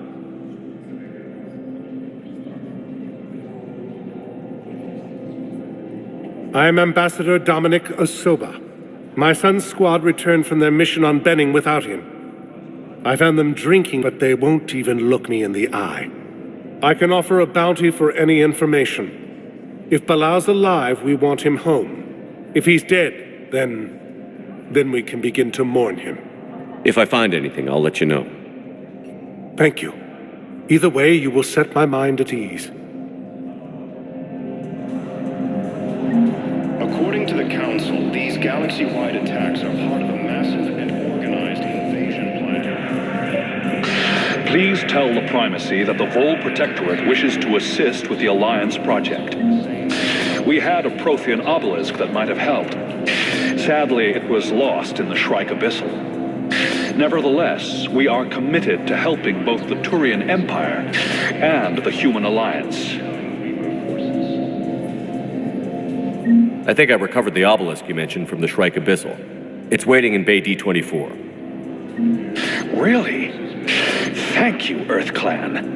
I am Ambassador Dominic Osoba. My son's squad returned from their mission on Benning without him. I found them drinking, but they won't even look me in the eye. I can offer a bounty for any information. If Bilal's alive, we want him home. If he's dead, then we can begin to mourn him.
If I find anything, I'll let you know.
Thank you. Either way, you will set my mind at ease.
According to the Council, these galaxy-wide attacks are part of a massive and organized invasion plan.
Please tell the Primacy that the Vol Protectorate wishes to assist with the Alliance project. We had a Prothean obelisk that might have helped. Sadly, it was lost in the Shrike Abyssal. Nevertheless, we are committed to helping both the Turian Empire and the Human Alliance.
I think I recovered the obelisk you mentioned from the Shrike Abyssal. It's waiting in Bay D-24.
Really? Thank you, Earth Clan.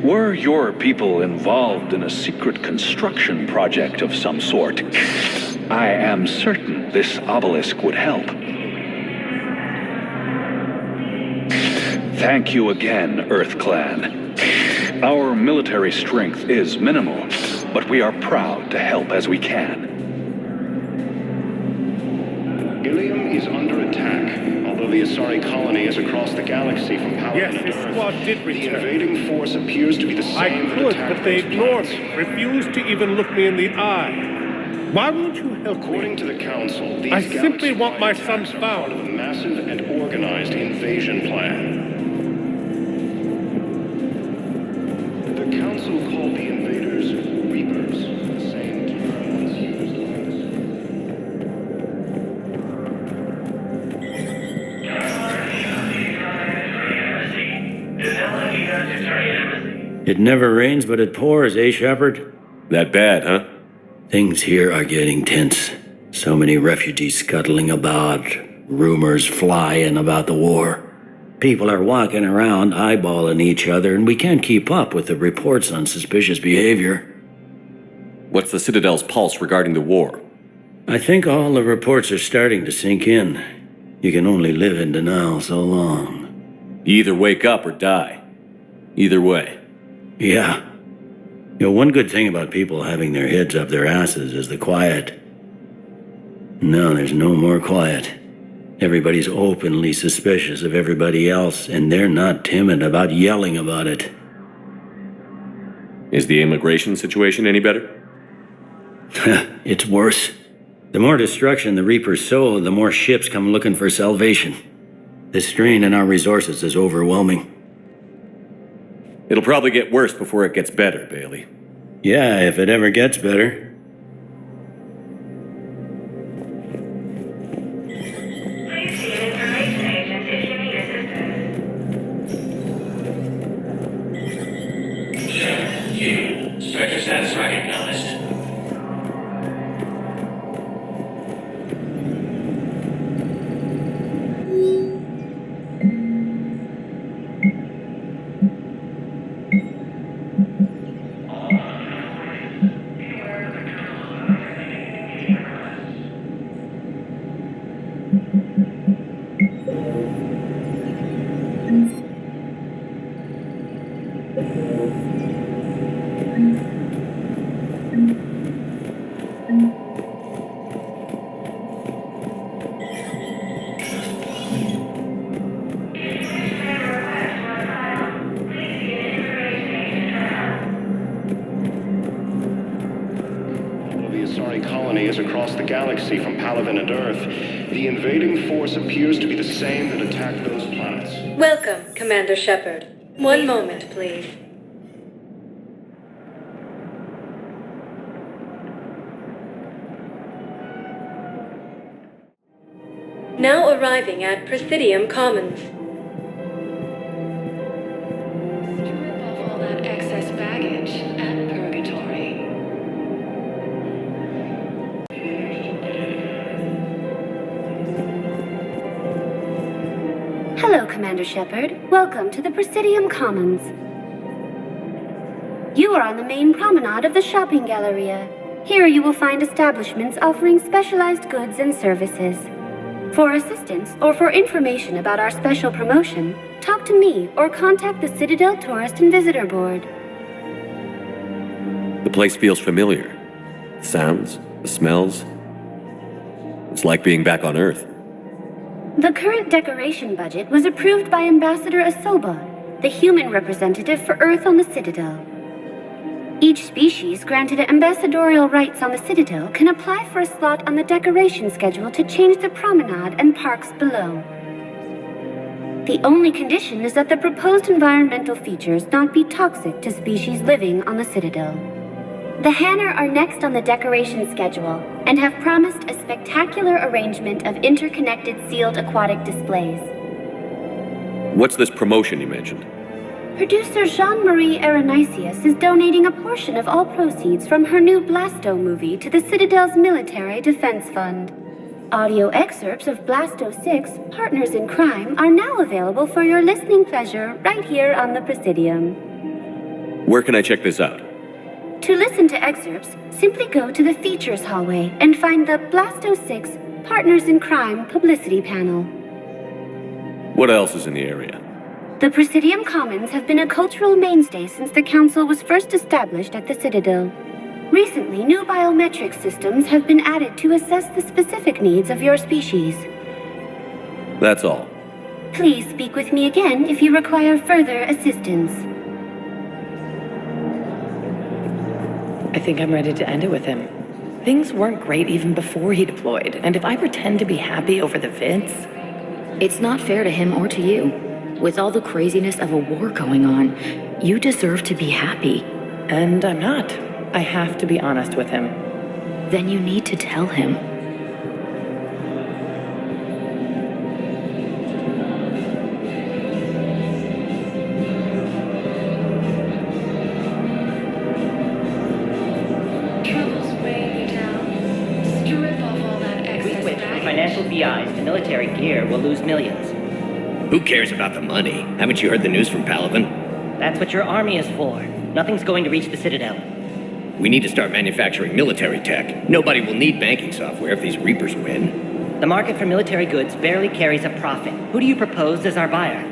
Were your people involved in a secret construction project of some sort, I am certain this obelisk would help. Thank you again, Earth Clan. Our military strength is minimal, but we are proud to help as we can.
Ilium is under attack, although the Asari colony is across the galaxy from Palaven.
Yes, this squad did return.
The invading force appears to be the same
I could, but they ignored me, refused to even look me in the eye. Why won't you help me?
According to the Council, these
I simply want my son
part
found.
of a massive and organized invasion plan. The Council called the invaders Reapers, the same term once used.
It never rains, but it pours, eh, Shepard?
That bad, huh?
Things here are getting tense. So many refugees scuttling about, rumors flying about the war. People are walking around eyeballing each other, and we can't keep up with the reports on suspicious behavior.
What's the Citadel's pulse regarding the war?
I think all the reports are starting to sink in. You can only live in denial so long.
You either wake up or die. Either way,
Yeah. You know, one good thing about people having their heads up their asses is the quiet. No, there's no more quiet. Everybody's openly suspicious of everybody else, and they're not timid about yelling about it.
Is the immigration situation any better?
It's worse. The more destruction the Reapers sow, the more ships come looking for salvation. The strain on our resources is overwhelming.
It'll probably get worse before it gets better, Bailey.
Yeah, if it ever gets better.
Spectre status recognized.
Across the galaxy from Palaven and Earth, the invading force appears to be the same that attacked those planets.
Welcome, Commander Shepard. One moment, please. Now arriving at Presidium Commons.
Strip off all that excess baggage at Purgatory.
Hello, Commander Shepard. Welcome to the Presidium Commons. You are on the main promenade of the shopping galleria. Here you will find establishments offering specialized goods and services. For assistance or for information about our special promotion, talk to me or contact the Citadel Tourist and Visitor Board.
The place feels familiar. The sounds, the smells. It's like being back on Earth.
The current decoration budget was approved by Ambassador Asoba, the human representative for Earth on the Citadel. Each species granted ambassadorial rights on the Citadel can apply for a slot on the decoration schedule to change the promenade and parks below. The only condition is that the proposed environmental features not be toxic to species living on the Citadel. The Hanner are next on the decoration schedule and have promised a spectacular arrangement of interconnected sealed aquatic displays.
What's this promotion you mentioned?
Producer Jean-Marie Aronisius is donating a portion of all proceeds from her new Blasto movie to the Citadel's Military Defense Fund. Audio excerpts of Blasto 6, Partners in Crime, are now available for your listening pleasure right here on the Presidium.
Where can I check this out?
To listen to excerpts, simply go to the Features hallway and find the Blasto 6, Partners in Crime publicity panel.
What else is in the area?
The Presidium Commons have been a cultural mainstay since the Council was first established at the Citadel. Recently, new biometric systems have been added to assess the specific needs of your species.
That's all.
Please speak with me again if you require further assistance.
I think I'm ready to end it with him. Things weren't great even before he deployed, and if I pretend to be happy over the vids...
It's not fair to him or to you. With all the craziness of a war going on, you deserve to be happy.
And I'm not. I have to be honest with him.
Then you need to tell him.
BIs to military gear will lose millions.
Who cares about the money? Haven't you heard the news from Palaven?
That's what your army is for. Nothing's going to reach the Citadel.
We need to start manufacturing military tech. Nobody will need banking software if these Reapers win.
The market for military goods barely carries a profit. Who do you propose as our buyer?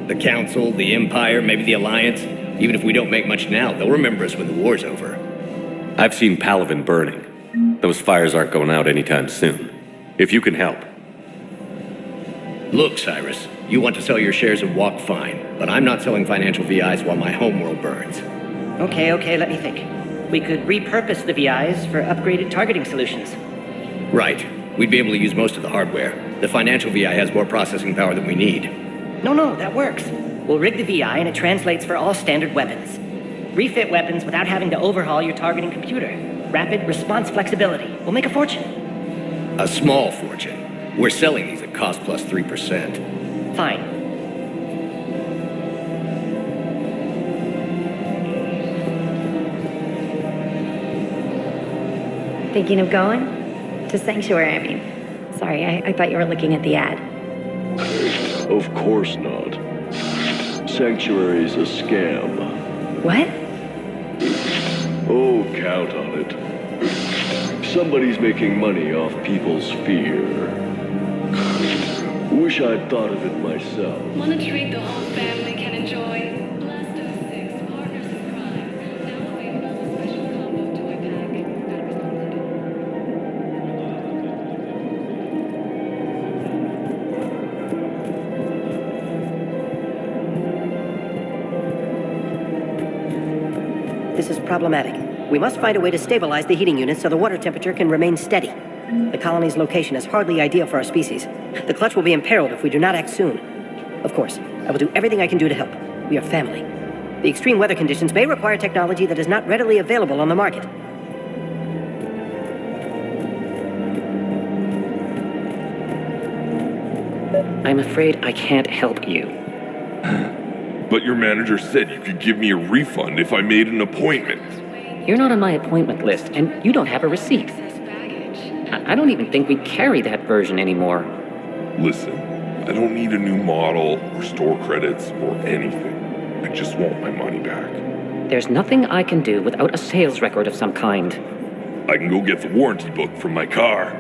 The Council, the Empire, maybe the Alliance. Even if we don't make much now, they'll remember us when the war's over.
I've seen Palaven burning. Those fires aren't going out anytime soon. If you can help.
Look, Cyrus, you want to sell your shares of Walk, fine, but I'm not selling financial VIs while my homeworld burns.
Okay, let me think. We could repurpose the VIs for upgraded targeting solutions.
Right. We'd be able to use most of the hardware. The financial VI has more processing power than we need.
No, that works. We'll rig the VI and it translates for all standard weapons. Refit weapons without having to overhaul your targeting computer. Rapid response flexibility. We'll make a fortune.
A small fortune. We're selling these at cost plus 3%.
Fine.
Thinking of going? To Sanctuary, I mean. Sorry, I thought you were looking at the ad.
Of course not. Sanctuary's a scam.
What?
Oh, count on it. Somebody's making money off people's fear. Wish I'd thought of it myself.
Want a treat the whole family can enjoy? Blasto 6, Partners in Crime. Now available with special combo toy pack.
This is problematic. We must find a way to stabilize the heating unit so the water temperature can remain steady. The colony's location is hardly ideal for our species. The clutch will be imperiled if we do not act soon. Of course, I will do everything I can do to help. We are family. The extreme weather conditions may require technology that is not readily available on the market. I'm afraid I can't help you.
But your manager said you could give me a refund if I made an appointment.
You're not on my appointment list, and you don't have a receipt. I don't even think we carry that version anymore.
Listen, I don't need a new model or store credits or anything. I just want my money back.
There's nothing I can do without a sales record of some kind.
I can go get the warranty book from my car.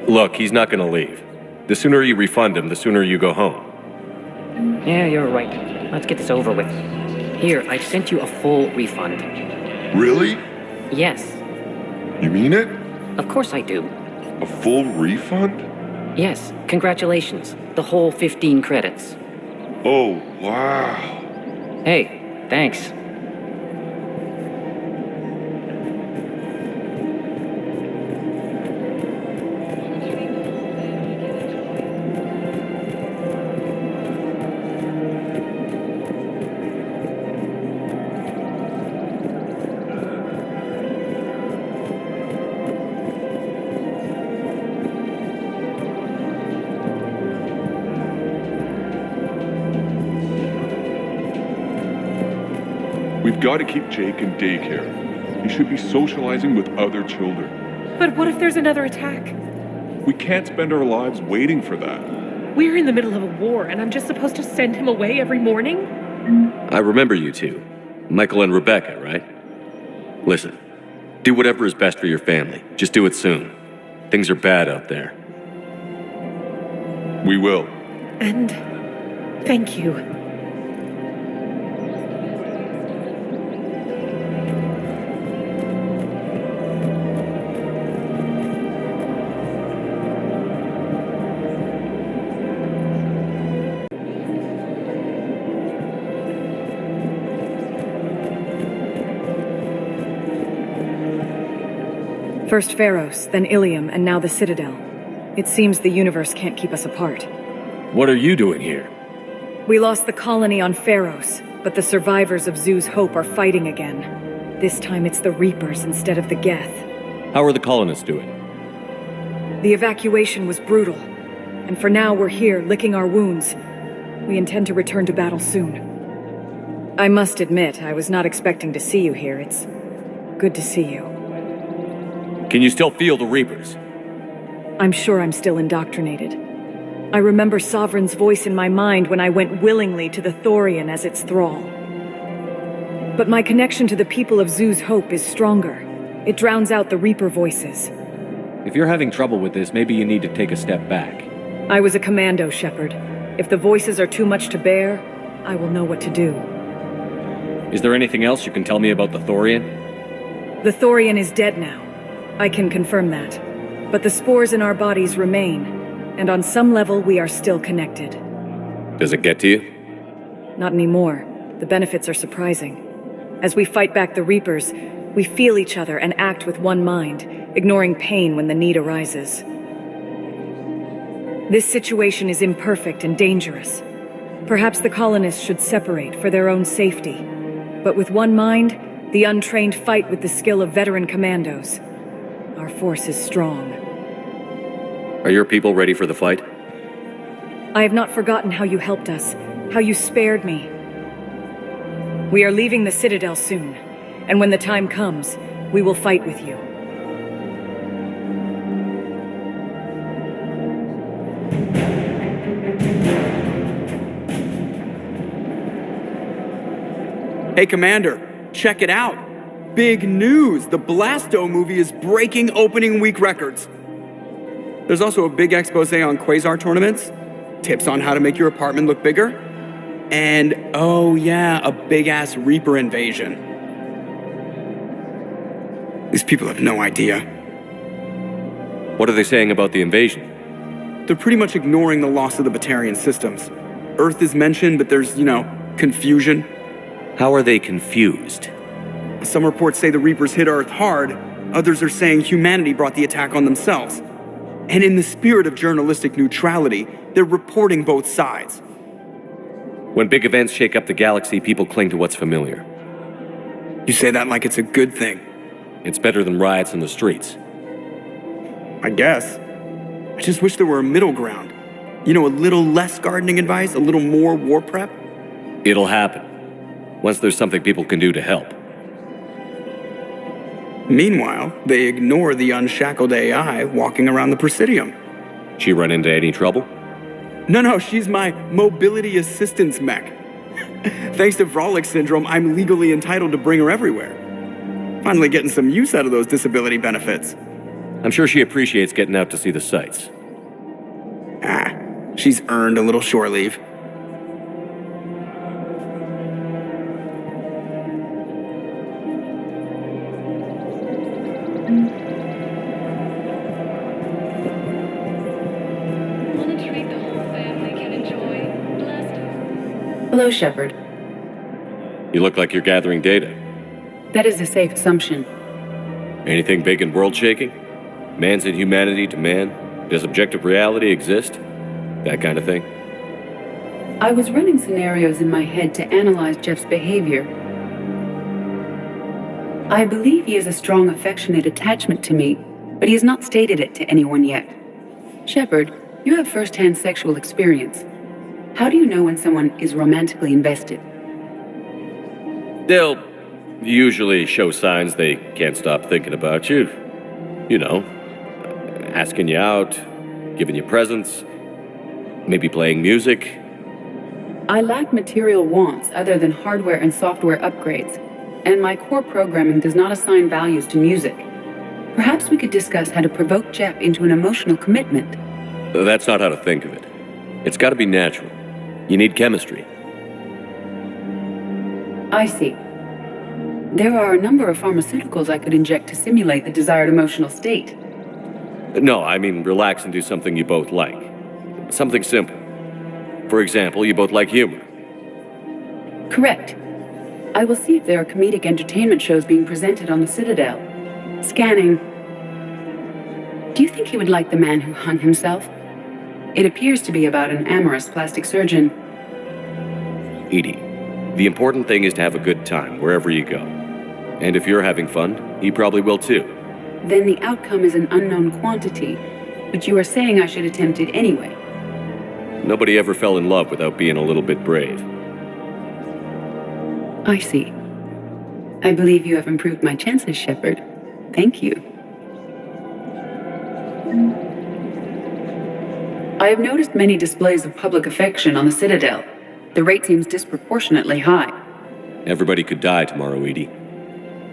Look, he's not gonna leave. The sooner you refund him, the sooner you go home.
Yeah, you're right. Let's get this over with. Here, I've sent you a full refund.
Really?
Yes.
You mean it?
Of course I do.
A full refund?
Yes, congratulations. The whole 15 credits.
Oh, wow.
Hey, thanks.
We've got to keep Jake in daycare. He should be socializing with other children.
But what if there's another attack?
We can't spend our lives waiting for that.
We're in the middle of a war, and I'm just supposed to send him away every morning?
I remember you two. Michael and Rebecca, right? Listen, do whatever is best for your family. Just do it soon. Things are bad out there.
We will.
And thank you.
First Pharos, then Ilium, and now the Citadel. It seems the universe can't keep us apart.
What are you doing here?
We lost the colony on Pharos, but the survivors of Zoo's Hope are fighting again. This time it's the Reapers instead of the Geth.
How are the colonists doing?
The evacuation was brutal, and for now we're here, licking our wounds. We intend to return to battle soon. I must admit, I was not expecting to see you here. It's good to see you.
Can you still feel the Reapers?
I'm sure I'm still indoctrinated. I remember Sovereign's voice in my mind when I went willingly to the Thorian as its thrall. But my connection to the people of Zoo's Hope is stronger. It drowns out the Reaper voices.
If you're having trouble with this, maybe you need to take a step back.
I was a commando, Shepard. If the voices are too much to bear, I will know what to do.
Is there anything else you can tell me about the Thorian?
The Thorian is dead now. I can confirm that. But the spores in our bodies remain, and on some level we are still connected.
Does it get to you?
Not anymore. The benefits are surprising. As we fight back the Reapers, we feel each other and act with one mind, ignoring pain when the need arises. This situation is imperfect and dangerous. Perhaps the colonists should separate for their own safety. But with one mind, the untrained fight with the skill of veteran commandos. Our force is strong.
Are your people ready for the fight?
I have not forgotten how you helped us, how you spared me. We are leaving the Citadel soon, and when the time comes, we will fight with you.
Hey, Commander, check it out. Big news! The Blasto movie is breaking opening week records. There's also a big expose on Quasar tournaments, tips on how to make your apartment look bigger, and, oh yeah, a big-ass Reaper invasion. These people have no idea.
What are they saying about the invasion?
They're pretty much ignoring the loss of the Batarian systems. Earth is mentioned, but there's, confusion.
How are they confused?
Some reports say the Reapers hit Earth hard, others are saying humanity brought the attack on themselves. And in the spirit of journalistic neutrality, they're reporting both sides.
When big events shake up the galaxy, people cling to what's familiar.
You say that like it's a good thing.
It's better than riots in the streets.
I guess. I just wish there were a middle ground. A little less gardening advice, a little more war prep.
It'll happen. Once there's something people can do to help.
Meanwhile, they ignore the unshackled AI walking around the Presidium.
She run into any trouble?
No, she's my mobility assistance mech. Thanks to Frolic Syndrome, I'm legally entitled to bring her everywhere. Finally getting some use out of those disability benefits.
I'm sure she appreciates getting out to see the sights.
She's earned a little shore leave.
Hello, Shepard.
You look like you're gathering data.
That is a safe assumption.
Anything big and world-shaking? Man's inhumanity to man? Does objective reality exist? That kind of thing?
I was running scenarios in my head to analyze Jeff's behavior. I believe he has a strong affectionate attachment to me, but he has not stated it to anyone yet. Shepard, you have first-hand sexual experience. How do you know when someone is romantically invested?
They'll usually show signs they can't stop thinking about you. Asking you out, giving you presents, maybe playing music.
I lack material wants other than hardware and software upgrades, and my core programming does not assign values to music. Perhaps we could discuss how to provoke Jeff into an emotional commitment.
That's not how to think of it. It's got to be natural. You need chemistry.
I see. There are a number of pharmaceuticals I could inject to simulate the desired emotional state.
No, I mean relax and do something you both like. Something simple. For example, you both like humor.
Correct. I will see if there are comedic entertainment shows being presented on the Citadel. Scanning. Do you think he would like The Man Who Hung Himself? It appears to be about an amorous plastic surgeon.
Edie, the important thing is to have a good time wherever you go. And if you're having fun, he probably will too.
Then the outcome is an unknown quantity, but you are saying I should attempt it anyway.
Nobody ever fell in love without being a little bit brave.
I see. I believe you have improved my chances, Shepard. Thank you. I have noticed many displays of public affection on the Citadel. The rate seems disproportionately high.
Everybody could die tomorrow, Edie.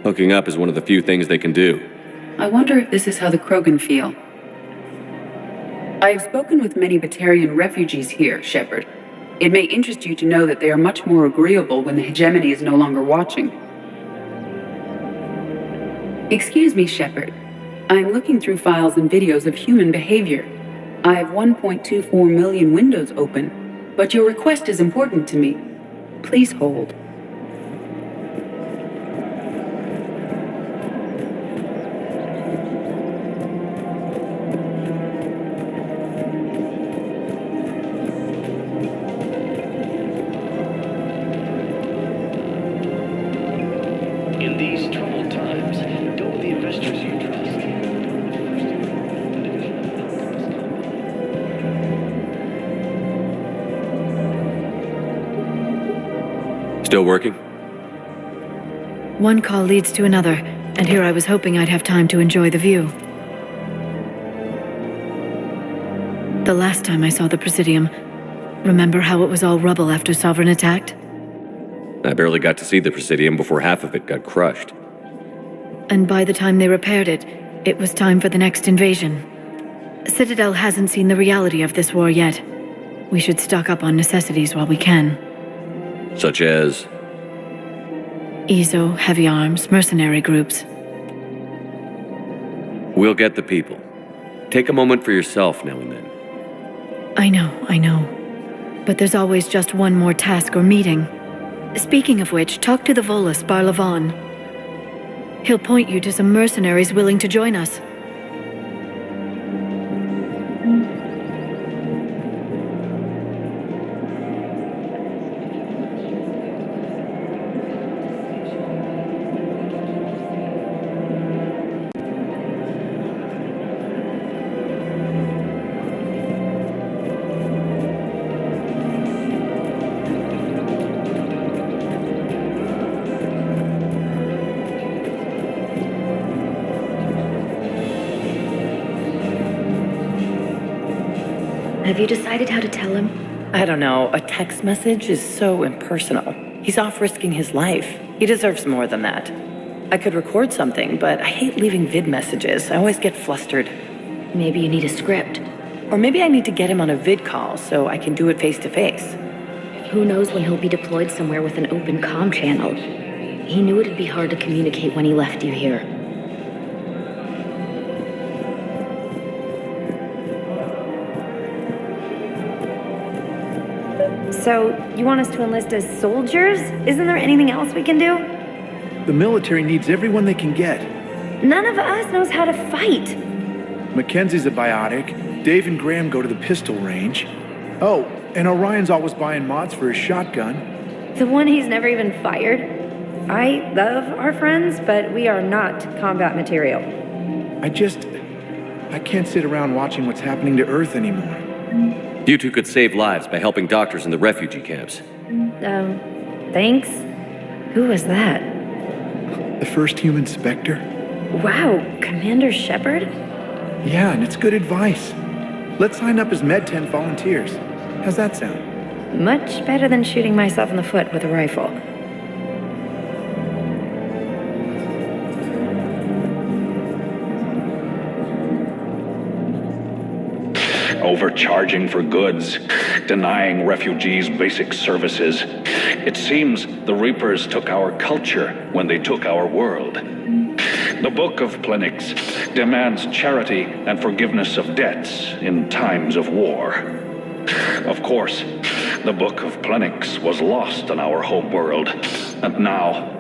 Hooking up is one of the few things they can do.
I wonder if this is how the Krogan feel. I have spoken with many Batarian refugees here, Shepard. It may interest you to know that they are much more agreeable when the hegemony is no longer watching. Excuse me, Shepard. I'm looking through files and videos of human behavior. I have 1.24 million windows open, but your request is important to me. Please hold.
In these troubled times, go with the investors you trust.
Still working?
One call leads to another, and here I was hoping I'd have time to enjoy the view. The last time I saw the Presidium, remember how it was all rubble after Sovereign attacked?
I barely got to see the Presidium before half of it got crushed.
And by the time they repaired it, it was time for the next invasion. Citadel hasn't seen the reality of this war yet. We should stock up on necessities while we can.
Such as?
ESO, heavy arms, mercenary groups.
We'll get the people. Take a moment for yourself now and then.
I know. But there's always just one more task or meeting. Speaking of which, talk to the Volus, Barlavon. He'll point you to some mercenaries willing to join us.
Have you decided how to tell him?
I don't know. A text message is so impersonal. He's off risking his life. He deserves more than that. I could record something, but I hate leaving vid messages. I always get flustered.
Maybe you need a script.
Or maybe I need to get him on a vid call so I can do it face to face.
Who knows when he'll be deployed somewhere with an open comm channel. He knew it'd be hard to communicate when he left you here.
So, you want us to enlist as soldiers? Isn't there anything else we can do?
The military needs everyone they can get.
None of us knows how to fight.
Mackenzie's a biotic. Dave and Graham go to the pistol range. Oh, and Orion's always buying mods for his shotgun.
The one he's never even fired. I love our friends, but we are not combat material.
I can't sit around watching what's happening to Earth anymore.
You two could save lives by helping doctors in the refugee camps.
Thanks. Who was that?
The first human Spectre?
Wow, Commander Shepard?
Yeah, and it's good advice. Let's sign up as Med-10 volunteers. How's that sound?
Much better than shooting myself in the foot with a rifle.
Overcharging for goods, denying refugees basic services. It seems the Reapers took our culture when they took our world. The Book of Plenix demands charity and forgiveness of debts in times of war. Of course, the Book of Plenix was lost in our homeworld, and now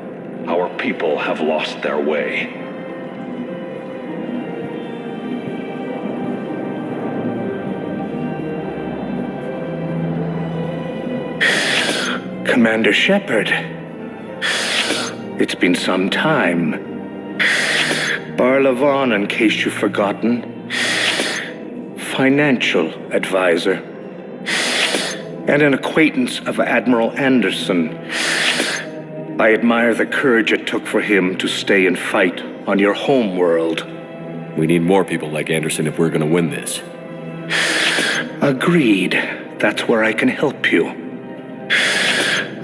our people have lost their way.
Commander Shepard, it's been some time. Barlavon, in case you've forgotten. Financial advisor. And an acquaintance of Admiral Anderson. I admire the courage it took for him to stay and fight on your home world.
We need more people like Anderson if we're gonna win this.
Agreed. That's where I can help you.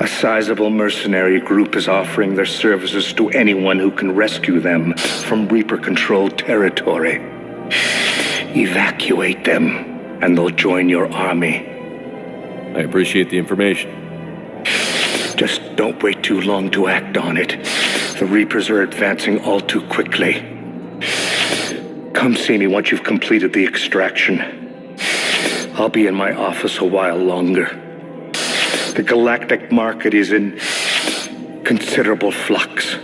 A sizable mercenary group is offering their services to anyone who can rescue them from Reaper-controlled territory. Evacuate them, and they'll join your army.
I appreciate the information.
Just don't wait too long to act on it. The Reapers are advancing all too quickly. Come see me once you've completed the extraction. I'll be in my office a while longer. The galactic market is in considerable flux.